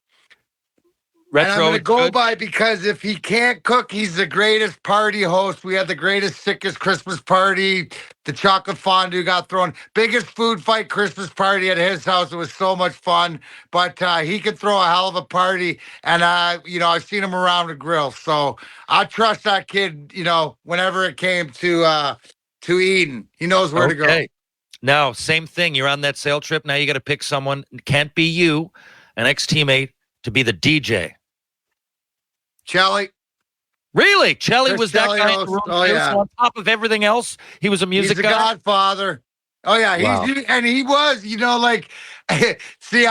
Speaker 1: Retro.
Speaker 2: And I'm going to go
Speaker 1: good.
Speaker 2: by because if he can't cook, he's the greatest party host. We had the greatest, sickest Christmas party. The chocolate fondue got thrown. Biggest food fight Christmas party at his house. It was so much fun. But he could throw a hell of a party. And, I've seen him around the grill. So I trust that kid, whenever it came to eating. He knows where to go.
Speaker 1: Now, same thing. You're on that sail trip. Now you got to pick someone. It can't be you, an ex-teammate, to be the DJ.
Speaker 2: Chelly.
Speaker 1: Really? Chelly was that
Speaker 2: Chelly
Speaker 1: guy
Speaker 2: host.
Speaker 1: in the room
Speaker 2: Oh,
Speaker 1: too?
Speaker 2: yeah.
Speaker 1: So on top of everything else, he was a music
Speaker 2: He's
Speaker 1: guy?
Speaker 2: a godfather. Oh, yeah.
Speaker 1: Wow.
Speaker 2: And he was, see,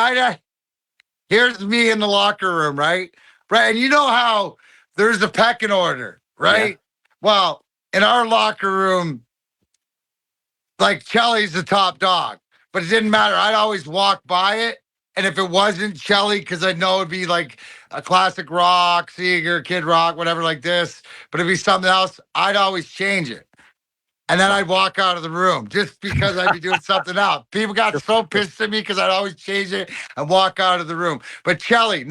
Speaker 2: here's me in the locker room, right? Right. And you know how there's a pecking order, right? Yeah. Well, in our locker room, like Chelly's the top dog, but it didn't matter. I'd always walk by it. And if it wasn't Chelly, because I know it'd be like a classic rock, Seeger, Kid Rock, whatever like this, but it'd be something else, I'd always change it. And then I'd walk out of the room just because I'd be doing something else. People got so pissed at me because I'd always change it and walk out of the room. But Chelly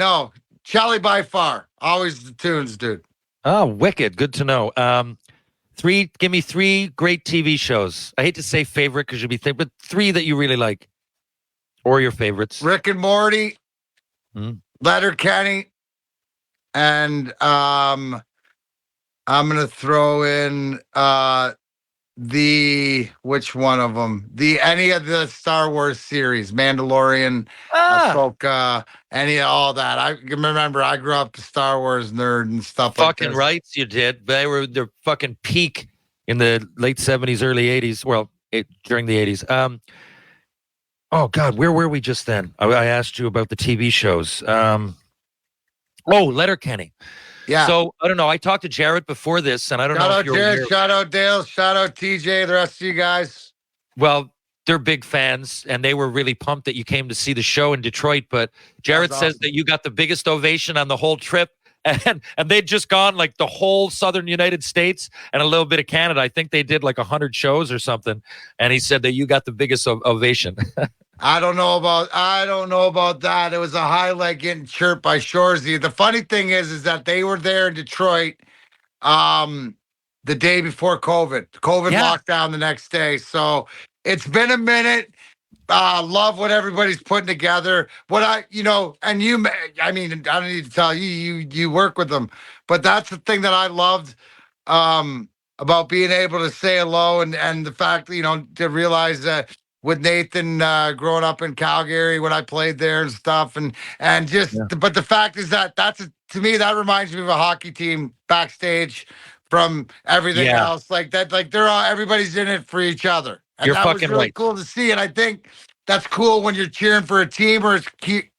Speaker 2: by far, always the tunes, dude.
Speaker 1: Oh, wicked. Good to know. Give me 3 great TV shows. I hate to say favorite because you'll be thinking, but 3 that you really like. Or your favorites.
Speaker 2: Rick and Morty, Letterkenny, and I'm gonna throw in which one of them? Any of the Star Wars series, Mandalorian, Ahsoka, all that. I remember I grew up a Star Wars nerd and stuff like that.
Speaker 1: Fucking rights you did. They were their fucking peak in the late 70s, early 80s. Well, during the 80s. Oh, God, where were we just then? I asked you about the TV shows. Letterkenny.
Speaker 2: Yeah.
Speaker 1: So, I don't know. I talked to Jared before this, and I don't know if you're
Speaker 2: Jared, shout out Dale, shout out TJ, the rest of you guys.
Speaker 1: Well, they're big fans, and they were really pumped that you came to see the show in Detroit. But Jared says that you got the biggest ovation on the whole trip. And they'd just gone like the whole southern United States and a little bit of Canada. I think they did like 100 shows or something. And he said that you got the biggest ovation.
Speaker 2: I don't know about that. It was a highlight getting chirped by Shoresy. The funny thing is that they were there in Detroit the day before COVID. COVID locked down the next day. So it's been a minute. Love what everybody's putting together. I don't need to tell you work with them, but that's the thing that I loved about being able to say hello and the fact, to realize that with Nathan growing up in Calgary when I played there and stuff but the fact is that to me, that reminds me of a hockey team backstage from everything else like that. Like everybody's in it for each other. And
Speaker 1: You're
Speaker 2: that
Speaker 1: fucking
Speaker 2: was really
Speaker 1: right.
Speaker 2: cool to see. And I think that's cool when you're cheering for a team, or it's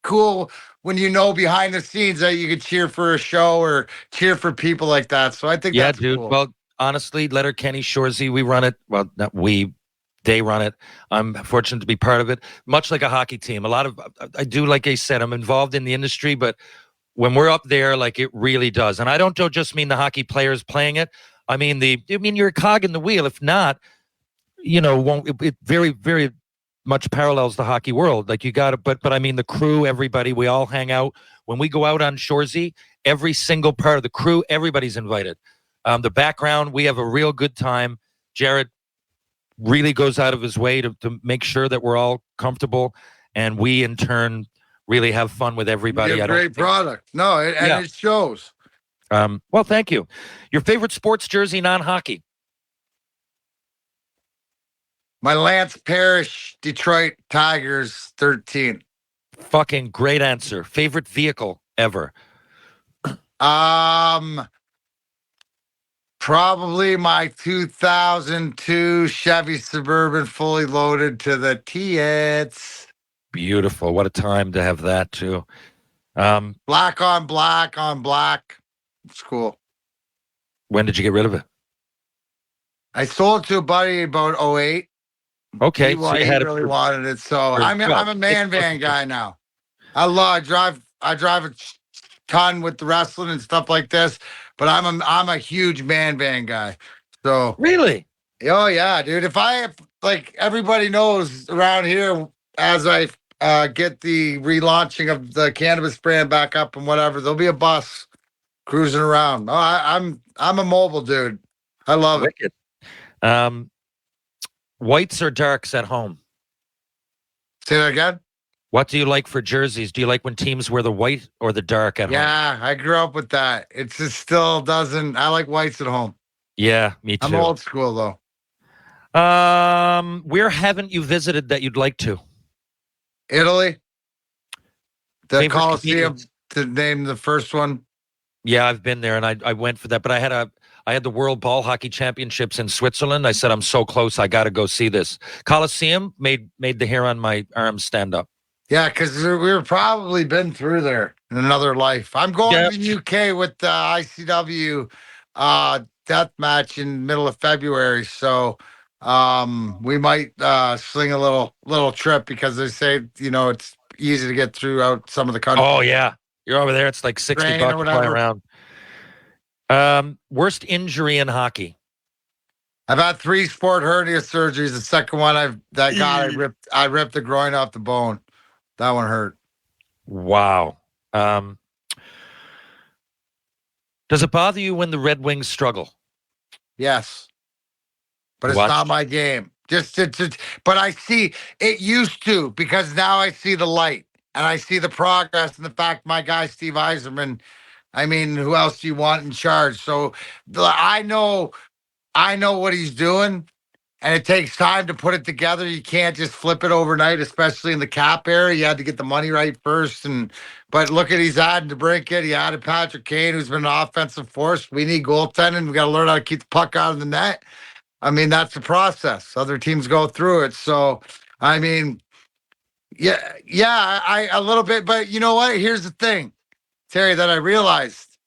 Speaker 2: cool when behind the scenes that you could cheer for a show or cheer for people like that. So I think that's
Speaker 1: dude.
Speaker 2: cool.
Speaker 1: Well, honestly, Letterkenny, Shoresy, we run it. Well, not we. They run it. I'm fortunate to be part of it. Much like a hockey team. I do, like I said, I'm involved in the industry, but when we're up there, like it really does. And I don't just mean the hockey players playing it. I mean you're a cog in the wheel. If not, it very, very much parallels the hockey world. Like you got to, but I mean the crew, everybody, we all hang out. When we go out on Shoresy, every single part of the crew, everybody's invited. The background, we have a real good time. Jared really goes out of his way to make sure that we're all comfortable, and we in turn really have fun with everybody.
Speaker 2: Great product. No, it shows.
Speaker 1: Well, thank you. Your favorite sports jersey, non-hockey?
Speaker 2: My Lance Parrish Detroit Tigers 13.
Speaker 1: Fucking great answer. Favorite vehicle ever?
Speaker 2: Probably my 2002 Chevy Suburban fully loaded to the tits.
Speaker 1: Beautiful. What a time to have that too.
Speaker 2: Black on black on black. It's cool.
Speaker 1: When did you get rid of it?
Speaker 2: I sold it to a buddy about 08.
Speaker 1: Okay.
Speaker 2: He really wanted it. So I'm a man van guy now. I drive a ton with the wrestling and stuff like this, but I'm a huge man band guy. So
Speaker 1: Really?
Speaker 2: oh yeah, dude. If like everybody knows around here, as I get the relaunching of the cannabis brand back up and whatever, there'll be a bus cruising around. Oh, I'm a mobile dude. I love it.
Speaker 1: Wicked. Whites or darks at home?
Speaker 2: Say that again.
Speaker 1: What do you like for jerseys? Do you like when teams wear the white or the dark at home?
Speaker 2: Yeah, I grew up with that. It just still doesn't. I like whites at home.
Speaker 1: Yeah, me too.
Speaker 2: I'm old school though.
Speaker 1: Where haven't you visited that you'd like to?
Speaker 2: Italy. The
Speaker 1: Favorite
Speaker 2: Coliseum,
Speaker 1: comedians?
Speaker 2: to name the first one.
Speaker 1: Yeah, I've been there and I went for that, but I had the World Ball Hockey Championships in Switzerland. I said I'm so close, I got to go see this. Coliseum made the hair on my arms stand up.
Speaker 2: Yeah, because we've probably been through there in another life. I'm going to the UK with the ICW death match in middle of February, so we might sling a little trip because they say it's easy to get through out some of the country.
Speaker 1: Oh yeah, you're over there. It's like $60 to fly around. Worst injury in hockey?
Speaker 2: I've had 3 sport hernia surgeries. The second one I ripped the groin off the bone. That one hurt.
Speaker 1: Wow. Does it bother you when the Red Wings struggle?
Speaker 2: Yes. But it's not my game. But I see it used to, because now I see the light and I see the progress and the fact my guy, Steve Yzerman, I mean, who else do you want in charge? So I know what he's doing. And it takes time to put it together. You can't just flip it overnight, especially in the cap era. You had to get the money right first. But look at, he's adding DeBrincat. He added Patrick Kane, who's been an offensive force. We need goaltending. We got to learn how to keep the puck out of the net. I mean, that's the process. Other teams go through it. So, I mean, I a little bit. But you know what? Here's the thing, Terry, that I realized.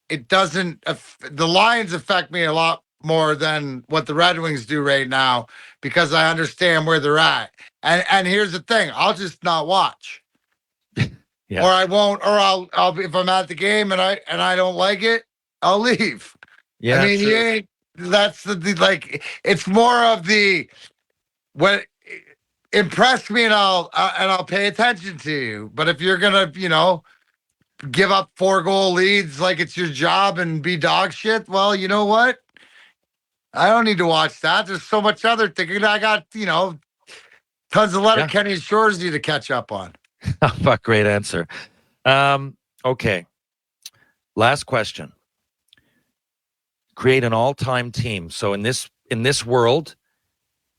Speaker 2: It doesn't. The Lions affect me a lot more than what the Red Wings do right now, because I understand where they're at. And here's the thing, I'll just not watch.
Speaker 1: Yeah.
Speaker 2: Or I won't, or I'll be, if I'm at the game and I don't like it, I'll leave.
Speaker 1: Yeah.
Speaker 2: I mean, that's the like, it's more of the what impress me and I'll pay attention to you. But if you're gonna, give up 4-goal leads like it's your job and be dog shit, well, you know what? I don't need to watch that. There's so much other thinking. I got, tons of Letterkenny and Shoresy to catch up on.
Speaker 1: Fuck, great answer. Okay. Last question. Create an all-time team. So in this world,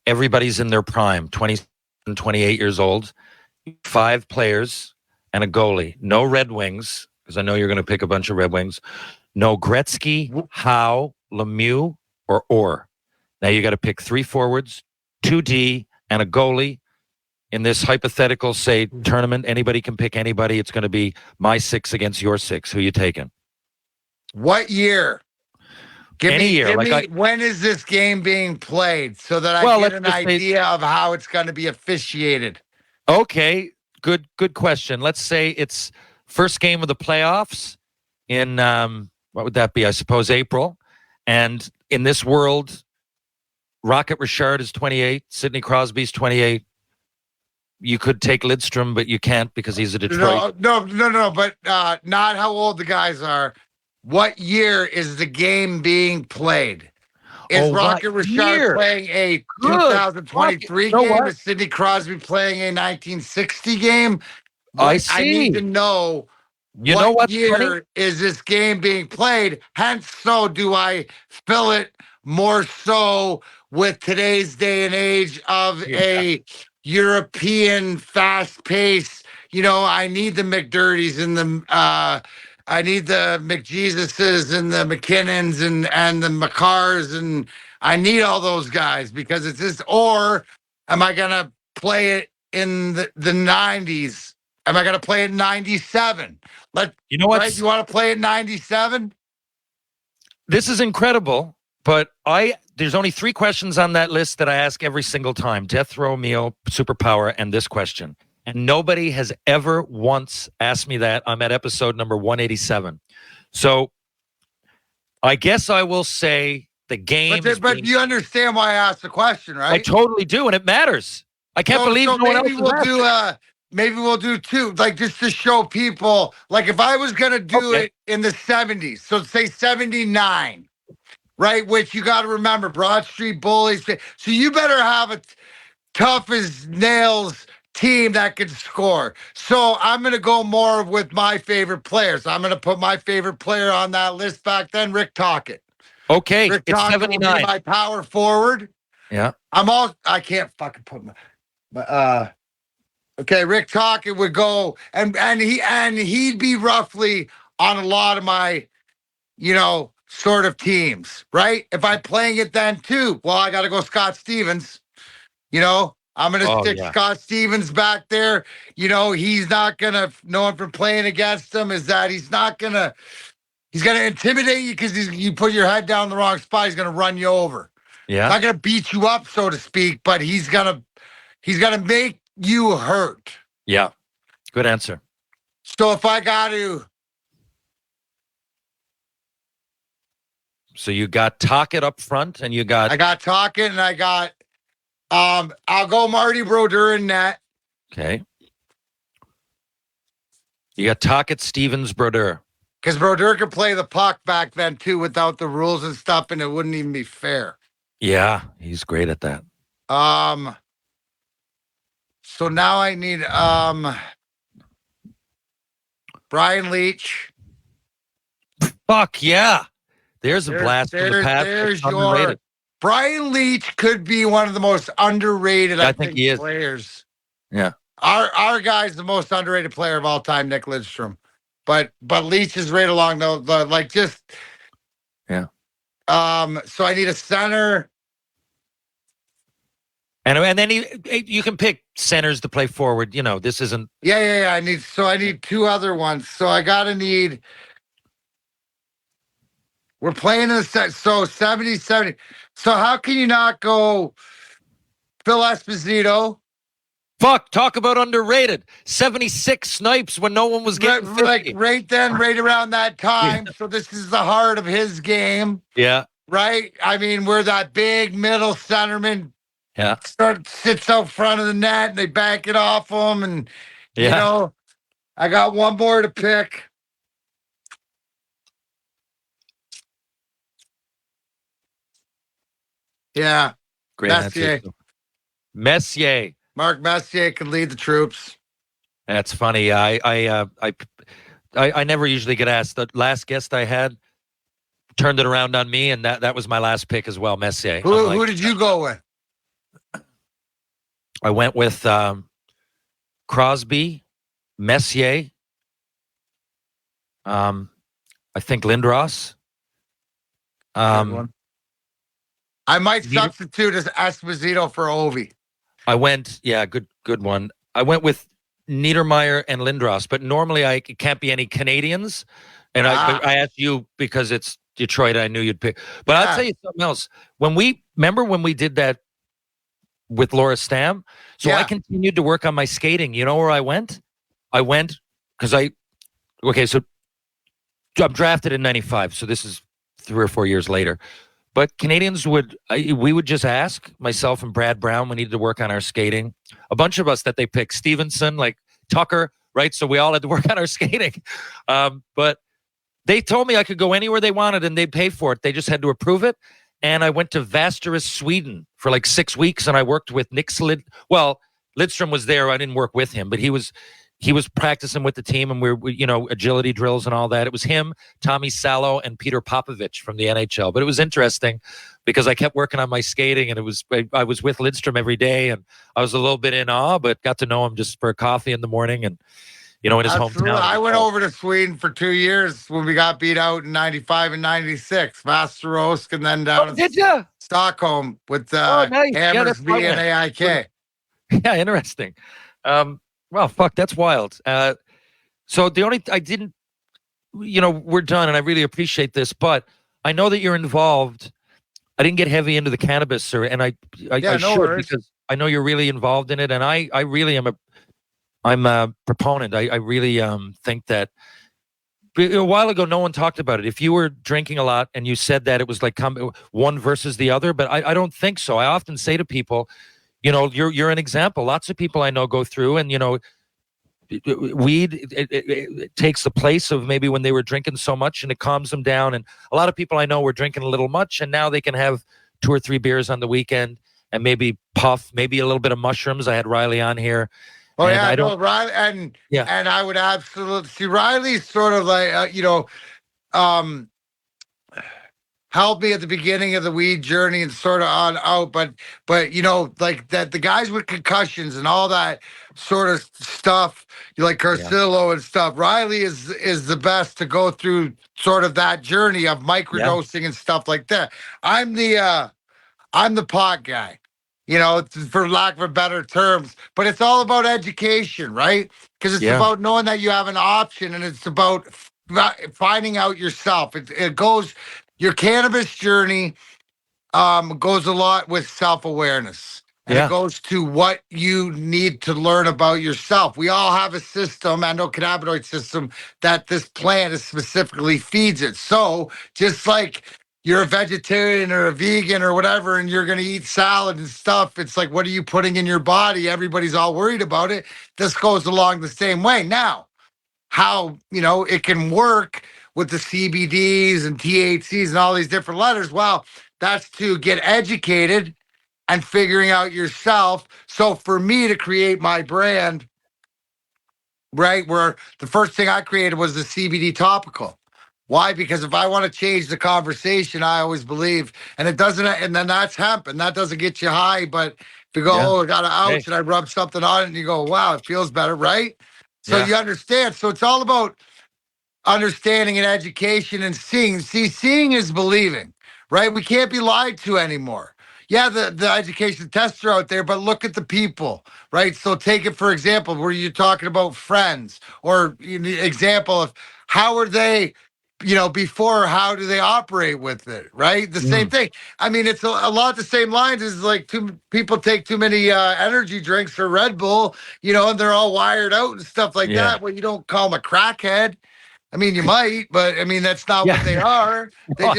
Speaker 1: everybody's in their prime, 20 and 28 years old, 5 players and a goalie. No Red Wings, because I know you're going to pick a bunch of Red Wings. No Gretzky, Howe, Lemieux, or. Now you got to pick 3 forwards, 2D, and a goalie. In this hypothetical, say, tournament, anybody can pick anybody. It's going to be my 6 against your 6. Who you taking?
Speaker 2: What year? Give
Speaker 1: Any
Speaker 2: me,
Speaker 1: year.
Speaker 2: When is this game being played, so that I get an idea of how it's going to be officiated?
Speaker 1: Okay, good question. Let's say it's first game of the playoffs in, what would that be? I suppose April. And in this world, Rocket Richard is 28, Sidney Crosby's 28. You could take Lidstrom, but you can't because he's a Detroit.
Speaker 2: No, but not how old the guys are. What year is the game being played? Is Rocket Richard playing a 2023 game? Is Sidney Crosby playing a 1960 game?
Speaker 1: I see.
Speaker 2: I need to know what year is this game being played. Hence, so do I fill it more so with today's day and age of a European fast pace. I need the McDirties and the I need the McJesuses and the McKinnons and the McCars, and I need all those guys, because it's just, or am I going to play it in the 90s? Am I going to play it in 97? You know what? Right? You want to play it in 97?
Speaker 1: This is incredible, but there's only 3 questions on that list that I ask every single time. Death row, meal, superpower, and this question. And nobody has ever once asked me that. I'm at episode number 187. So I guess I will say the game.
Speaker 2: But you understand why I asked the question, right?
Speaker 1: I totally do, and it matters. I can't believe no one else
Speaker 2: maybe we'll do maybe we'll do two, like just to show people. Like if I was gonna do it in the 70s, so say 79, right? Which you got to remember, Broad Street Bullies. So you better have a tough as nails team that can score. So I'm going to go more with my favorite players. I'm going to put my favorite player on that list back then, Rick Tocchet.
Speaker 1: Okay,
Speaker 2: Rick
Speaker 1: it's
Speaker 2: Tocchet
Speaker 1: 79.
Speaker 2: will be my power forward.
Speaker 1: Yeah.
Speaker 2: I can't fucking put okay, Rick Tocchet would go and he'd be roughly on a lot of my, sort of teams, right? If I'm playing it then too, well, I got to go Scott Stevens. I'm going to stick Scott Stevens back there. He's not going to, knowing from playing against him, is that he's going to intimidate you because you put your head down in the wrong spot. He's going to run you over.
Speaker 1: Yeah.
Speaker 2: Not going to beat you up, so to speak, but he's going to make you hurt.
Speaker 1: Yeah. Good answer.
Speaker 2: So if I got to.
Speaker 1: So you got Tocchet up front and you got.
Speaker 2: I got Tocchet and I got. I'll go Marty Brodeur in net.
Speaker 1: Okay. You got Tocchet, Stevens, Brodeur.
Speaker 2: Because Brodeur could play the puck back then too without the rules and stuff, and it wouldn't even be fair.
Speaker 1: Yeah, he's great at that.
Speaker 2: So now I need Brian Leach.
Speaker 1: Fuck yeah. There's a blast from the past.
Speaker 2: There's your Brian Leach could be one of the most underrated, I think
Speaker 1: he is.
Speaker 2: Players.
Speaker 1: Yeah.
Speaker 2: Our guy's the most underrated player of all time, Nick Lidstrom. But Leach is right along the like just.
Speaker 1: Yeah.
Speaker 2: So I need a center.
Speaker 1: And then you can pick centers to play forward. This isn't.
Speaker 2: Yeah. I need two other ones. So I gotta need. We're playing in the set. So 70. So how can you not go Phil Esposito?
Speaker 1: Fuck, talk about underrated. 76 snipes when no one was getting 50.
Speaker 2: Like right around that time. Yeah. So this is the heart of his game.
Speaker 1: Yeah.
Speaker 2: Right? I mean, we're that big middle centerman.
Speaker 1: Yeah.
Speaker 2: Sits out front of the net and they back it off him. And, I got one more to pick. Yeah.
Speaker 1: Great Messier.
Speaker 2: Mark Messier could lead the troops.
Speaker 1: That's funny. I never usually get asked. The last guest I had turned it around on me, and that was my last pick as well, Messier.
Speaker 2: Who did you go with?
Speaker 1: I went with Crosby, Messier, I think Lindros.
Speaker 2: I might substitute as Esposito for Ovi.
Speaker 1: I went, good one. I went with Niedermeyer and Lindros, but normally it can't be any Canadians. And I asked you because it's Detroit. I knew you'd pick. But I'll tell you something else. When we did that with Laura Stam, I continued to work on my skating. You know where I went? I went because so I'm drafted in 95. So this is 3 or 4 years later. But Canadians we would just ask, myself and Brad Brown, we needed to work on our skating. A bunch of us that they picked, Stevenson, like Tucker, right? So we all had to work on our skating. But they told me I could go anywhere they wanted and they'd pay for it. They just had to approve it. And I went to Västerås, Sweden for like 6 weeks and I worked with Nick Lidstrom was there. I didn't work with him, but he was practicing with the team and agility drills and all that. It was him, Tommy Salo, and Peter Popovich from the NHL. But it was interesting because I kept working on my skating and I was with Lidstrom every day and I was a little bit in awe, but got to know him just for a coffee in the morning and, in his hometown.
Speaker 2: I went over to Sweden for 2 years when we got beat out in 95 and 96. Västerås and then down in Stockholm with
Speaker 1: nice.
Speaker 2: Hammersby and AIK.
Speaker 1: Yeah, interesting. Well, fuck, that's wild. So I didn't, we're done and I really appreciate this, but I know that you're involved. I didn't get heavy into the cannabis, and I should because I know you're really involved in it. And I really am I'm a proponent. I really think that a while ago, no one talked about it. If you were drinking a lot and you said that it was like one versus the other, but I don't think so. I often say to people, you're an example. Lots of people I know go through, and weed it takes the place of maybe when they were drinking so much, and it calms them down. And a lot of people I know were drinking a little much, and now they can have 2 or 3 beers on the weekend and maybe puff, maybe a little bit of mushrooms. I had Riley on here.
Speaker 2: Oh,
Speaker 1: and
Speaker 2: yeah,
Speaker 1: I don't.
Speaker 2: no, Riley, and I would absolutely see Riley's sort of like, helped me at the beginning of the weed journey and sort of on out, but like that, the guys with concussions and all that sort of stuff, like Carcillo and stuff. Riley is the best to go through sort of that journey of microdosing and stuff like that. I'm the pot guy, for lack of better terms, but it's all about education, right? Because it's about knowing that you have an option, and it's about finding out yourself. It goes, your cannabis journey goes a lot with self-awareness. And it goes to what you need to learn about yourself. We all have a system, endocannabinoid system, that this plant is specifically feeds it. So just like you're a vegetarian or a vegan or whatever, and you're going to eat salad and stuff, it's like, what are you putting in your body? Everybody's all worried about it. This goes along the same way. Now, how, it can work with the CBDs and THCs and all these different letters. Well, that's to get educated and figuring out yourself. So for me to create my brand, right, where the first thing I created was the CBD topical. Why? Because if I want to change the conversation, I always believe, and it doesn't, and then that's hemp, and that doesn't get you high. But if you go, oh, I got an ouch, and I rub something on it, and you go, wow, it feels better, right? So you understand. So it's all about understanding and education and seeing. See, seeing is believing, right? We can't be lied to anymore. Yeah, the education tests are out there, but look at the people, right? So take it, for example, where you're talking about friends, or example of how are they, before, how do they operate with it, right? The same thing. I mean, it's a lot the same lines as like people take too many energy drinks or Red Bull, and they're all wired out and stuff like that. Well, you don't call them a crackhead. I mean, you might, but I mean, that's not what they are. They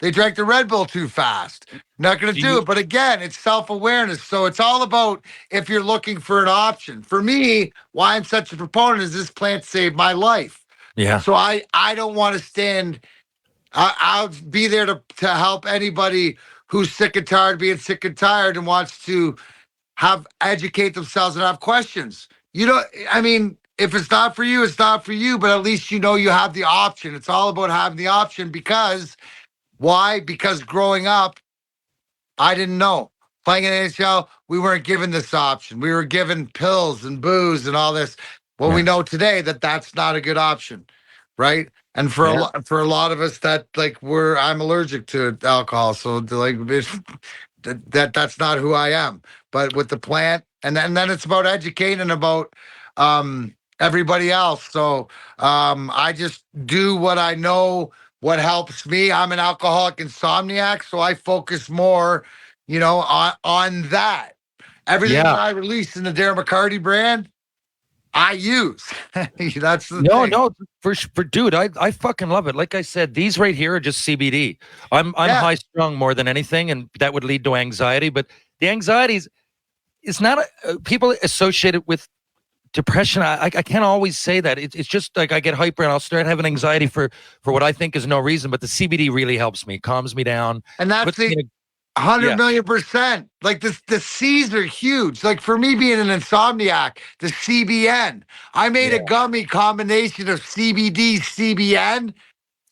Speaker 2: they drank the Red Bull too fast. Not going to do it. But again, it's self-awareness. So it's all about if you're looking for an option. For me, why I'm such a proponent is this plant saved my life.
Speaker 1: Yeah.
Speaker 2: So I don't want to stand. I'll be there to help anybody who's sick and tired of being sick and tired and wants to educate themselves and have questions. I mean, if it's not for you, it's not for you, but at least you have the option. It's all about having the option. Because why? Because growing up, I didn't know. Playing in NHL, we weren't given this option. We were given pills and booze and all this. Well, we know today that that's not a good option, right? And for a lot of us, that I'm allergic to alcohol, so that's not who I am. But with the plant, and then it's about educating and about everybody else. So I just do what I know, what helps me. I'm an alcoholic insomniac, so I focus more, on that. Everything that I release in the Darren McCarty brand, I use. That's the thing.
Speaker 1: No, for dude, I fucking love it. Like I said, these right here are just CBD. I'm high strung more than anything, and that would lead to anxiety. But the anxiety is not people associate it with depression. I can't always say that. It's just like I get hyper and I'll start having anxiety for what I think is no reason. But the CBD really helps me, calms me down.
Speaker 2: And that's 100 million %. Like the C's are huge. Like for me being an insomniac, the CBN, I made a gummy combination of CBD, CBN,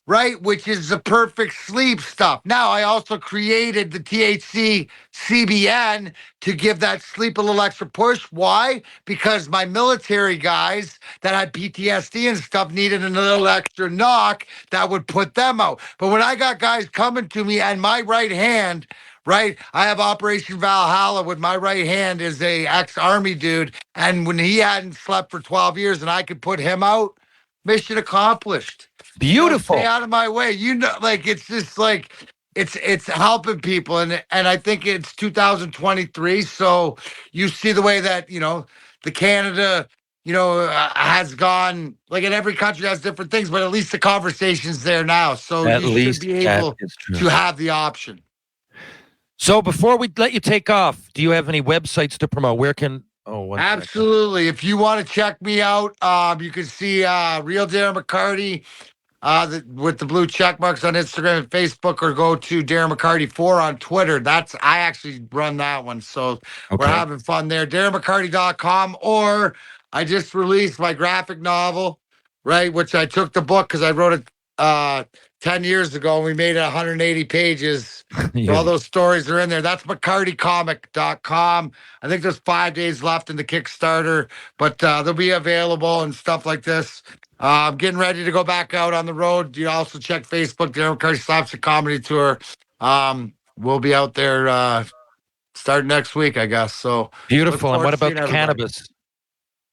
Speaker 2: right? Which is the perfect sleep stuff. Now, I also created the THC CBN to give that sleep a little extra push. Why? Because my military guys that had PTSD and stuff needed a little extra knock that would put them out. But when I got guys coming to me and my right hand, right, I have Operation Valhalla with my right hand is a ex-Army dude. And when he hadn't slept for 12 years and I could put him out, mission accomplished.
Speaker 1: Beautiful.
Speaker 2: Stay out of my way. It's just like it's helping people, and I think it's 2023. So you see the way that the Canada, has gone, like, in every country has different things, but at least the conversation's there now. So
Speaker 1: At
Speaker 2: you
Speaker 1: least
Speaker 2: should be
Speaker 1: that
Speaker 2: able
Speaker 1: is true.
Speaker 2: to have the option.
Speaker 1: So before we let you take off, do you have any websites to promote? Where can? Oh, one second.
Speaker 2: Absolutely. If you want to check me out, you can see Real Darren McCarty with the blue check marks on Instagram and Facebook, or go to Darren McCarty 4 on Twitter. I actually run that one. So we're
Speaker 1: Okay.
Speaker 2: having fun there. DarrenMcCarty.com, or I just released my graphic novel, right? Which I took the book because I wrote it 10 years ago, and we made it 180 pages. So all those stories are in there. That's McCartyComic.com. I think there's 5 days left in the Kickstarter, but they'll be available and stuff like this. I'm getting ready to go back out on the road. You also check Facebook, Darren McCarty Slapstick Comedy Tour. We'll be out there starting next week, I guess. So
Speaker 1: Beautiful. And what about
Speaker 2: seeing
Speaker 1: the
Speaker 2: everybody.
Speaker 1: cannabis?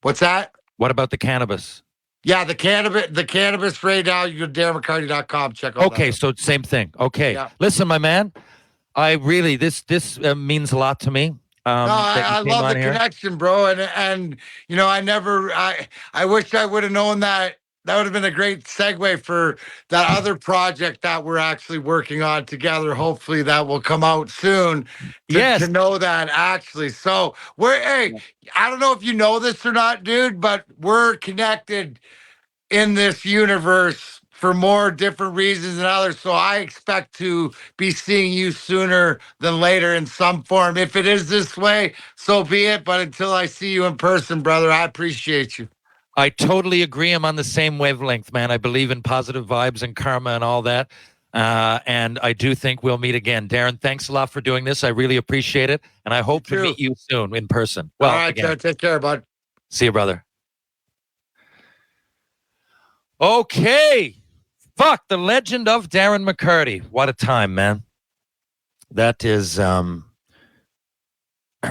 Speaker 2: What's that?
Speaker 1: What about the cannabis?
Speaker 2: Yeah, the cannabis right now, you go to DarrenMcCarty.com. Check out
Speaker 1: Okay,
Speaker 2: that.
Speaker 1: so same thing. Okay.
Speaker 2: Yeah.
Speaker 1: Listen, my man, I really, this means a lot to me.
Speaker 2: No, I love the connection, bro. And I wish I would have known that. That would have been a great segue for that other project that we're actually working on together. Hopefully that will come out soon. To know that actually. So I don't know if you know this or not, dude, but we're connected in this universe for more different reasons than others. So I expect to be seeing you sooner than later in some form. If it is this way, so be it. But until I see you in person, brother, I appreciate you.
Speaker 1: I totally agree. I'm on the same wavelength, man. I believe in positive vibes and karma and all that. And I do think we'll meet again. Darren, thanks a lot for doing this. I really appreciate it. And I hope to meet you soon in person. Well,
Speaker 2: all right, again. Take care, bud.
Speaker 1: See you, brother. Okay. Fuck, the legend of Darren McCarty. What a time, man. That is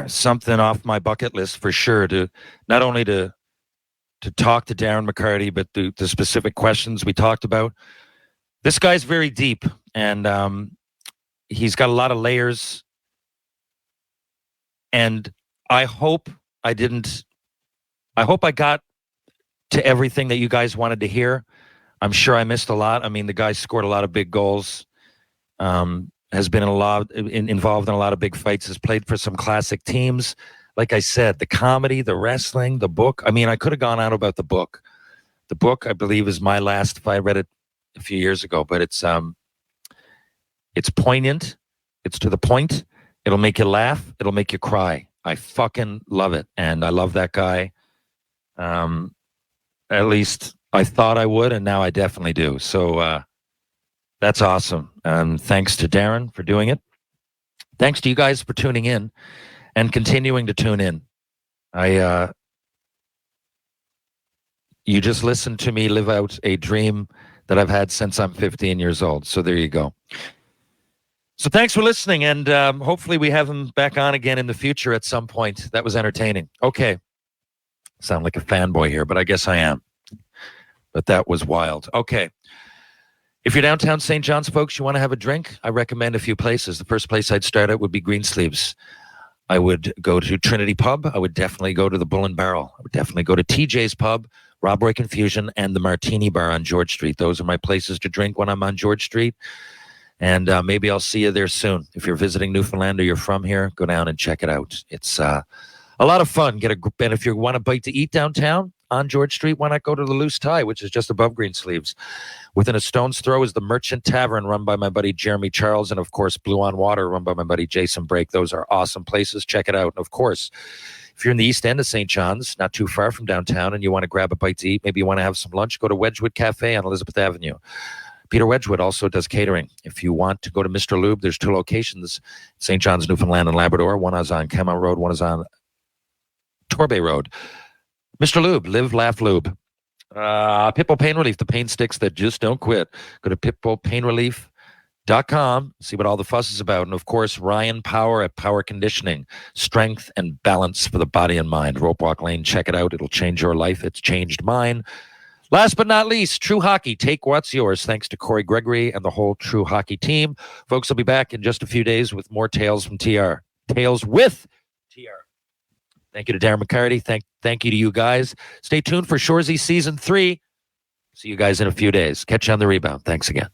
Speaker 1: something off my bucket list for sure, to not only to talk to Darren McCarty, but the specific questions we talked about. This guy's very deep, and he's got a lot of layers. And I hope I got to everything that you guys wanted to hear. I'm sure I missed a lot. I mean, the guy scored a lot of big goals, has been involved in a lot of big fights, has played for some classic teams. Like I said, the comedy, the wrestling, the book. I mean, I could have gone on about the book. The book, I believe, is my last. If I read it a few years ago, but it's poignant. It's to the point. It'll make you laugh. It'll make you cry. I fucking love it, and I love that guy. At least I thought I would, and now I definitely do. So that's awesome. Thanks to Darren for doing it. Thanks to you guys for tuning in and continuing to tune in. You just listened to me live out a dream that I've had since I'm 15 years old. So there you go. So thanks for listening, and hopefully we have him back on again in the future at some point. That was entertaining. Okay. Sound like a fanboy here, but I guess I am. But that was wild. Okay. If you're downtown St. John's, folks, you want to have a drink, I recommend a few places. The first place I'd start at would be Greensleeves. I would go to Trinity Pub. I would definitely go to the Bull and Barrel. I would definitely go to TJ's Pub, Rob Roy Confusion, and the Martini Bar on George Street. Those are my places to drink when I'm on George Street. And maybe I'll see you there soon. If you're visiting Newfoundland or you're from here, go down and check it out. It's a lot of fun. And if you want a bite to eat downtown on George Street, why not go to the Loose Tie, which is just above Greensleeves? Within a stone's throw is the Merchant Tavern, run by my buddy Jeremy Charles, and of course Blue on Water, run by my buddy Jason Brake. Those are awesome places. Check it out. And of course, if you're in the East End of St. John's, not too far from downtown, and you want to grab a bite to eat, maybe you want to have some lunch, go to Wedgwood Cafe on Elizabeth Avenue. Peter Wedgwood also does catering. If you want to go to Mr. Lube, there's 2 locations, St. John's, Newfoundland, and Labrador. One is on Camount Road, one is on Torbay Road. Mr. Lube, live, laugh, lube. Pitbull Pain Relief, the pain sticks that just don't quit. Go to pitbullpainrelief.com, see what all the fuss is about. And of course, Ryan Power at Power Conditioning, strength and balance for the body and mind. Rope Walk Lane, check it out. It'll change your life. It's changed mine. Last but not least, True Hockey, take what's yours. Thanks to Corey Gregory and the whole True Hockey team. Folks, I'll be back in just a few days with more Tales from TR. Tales with TR. Thank you to Darren McCarty. Thank you to you guys. Stay tuned for Shoresy Season 3. See you guys in a few days. Catch you on the rebound. Thanks again.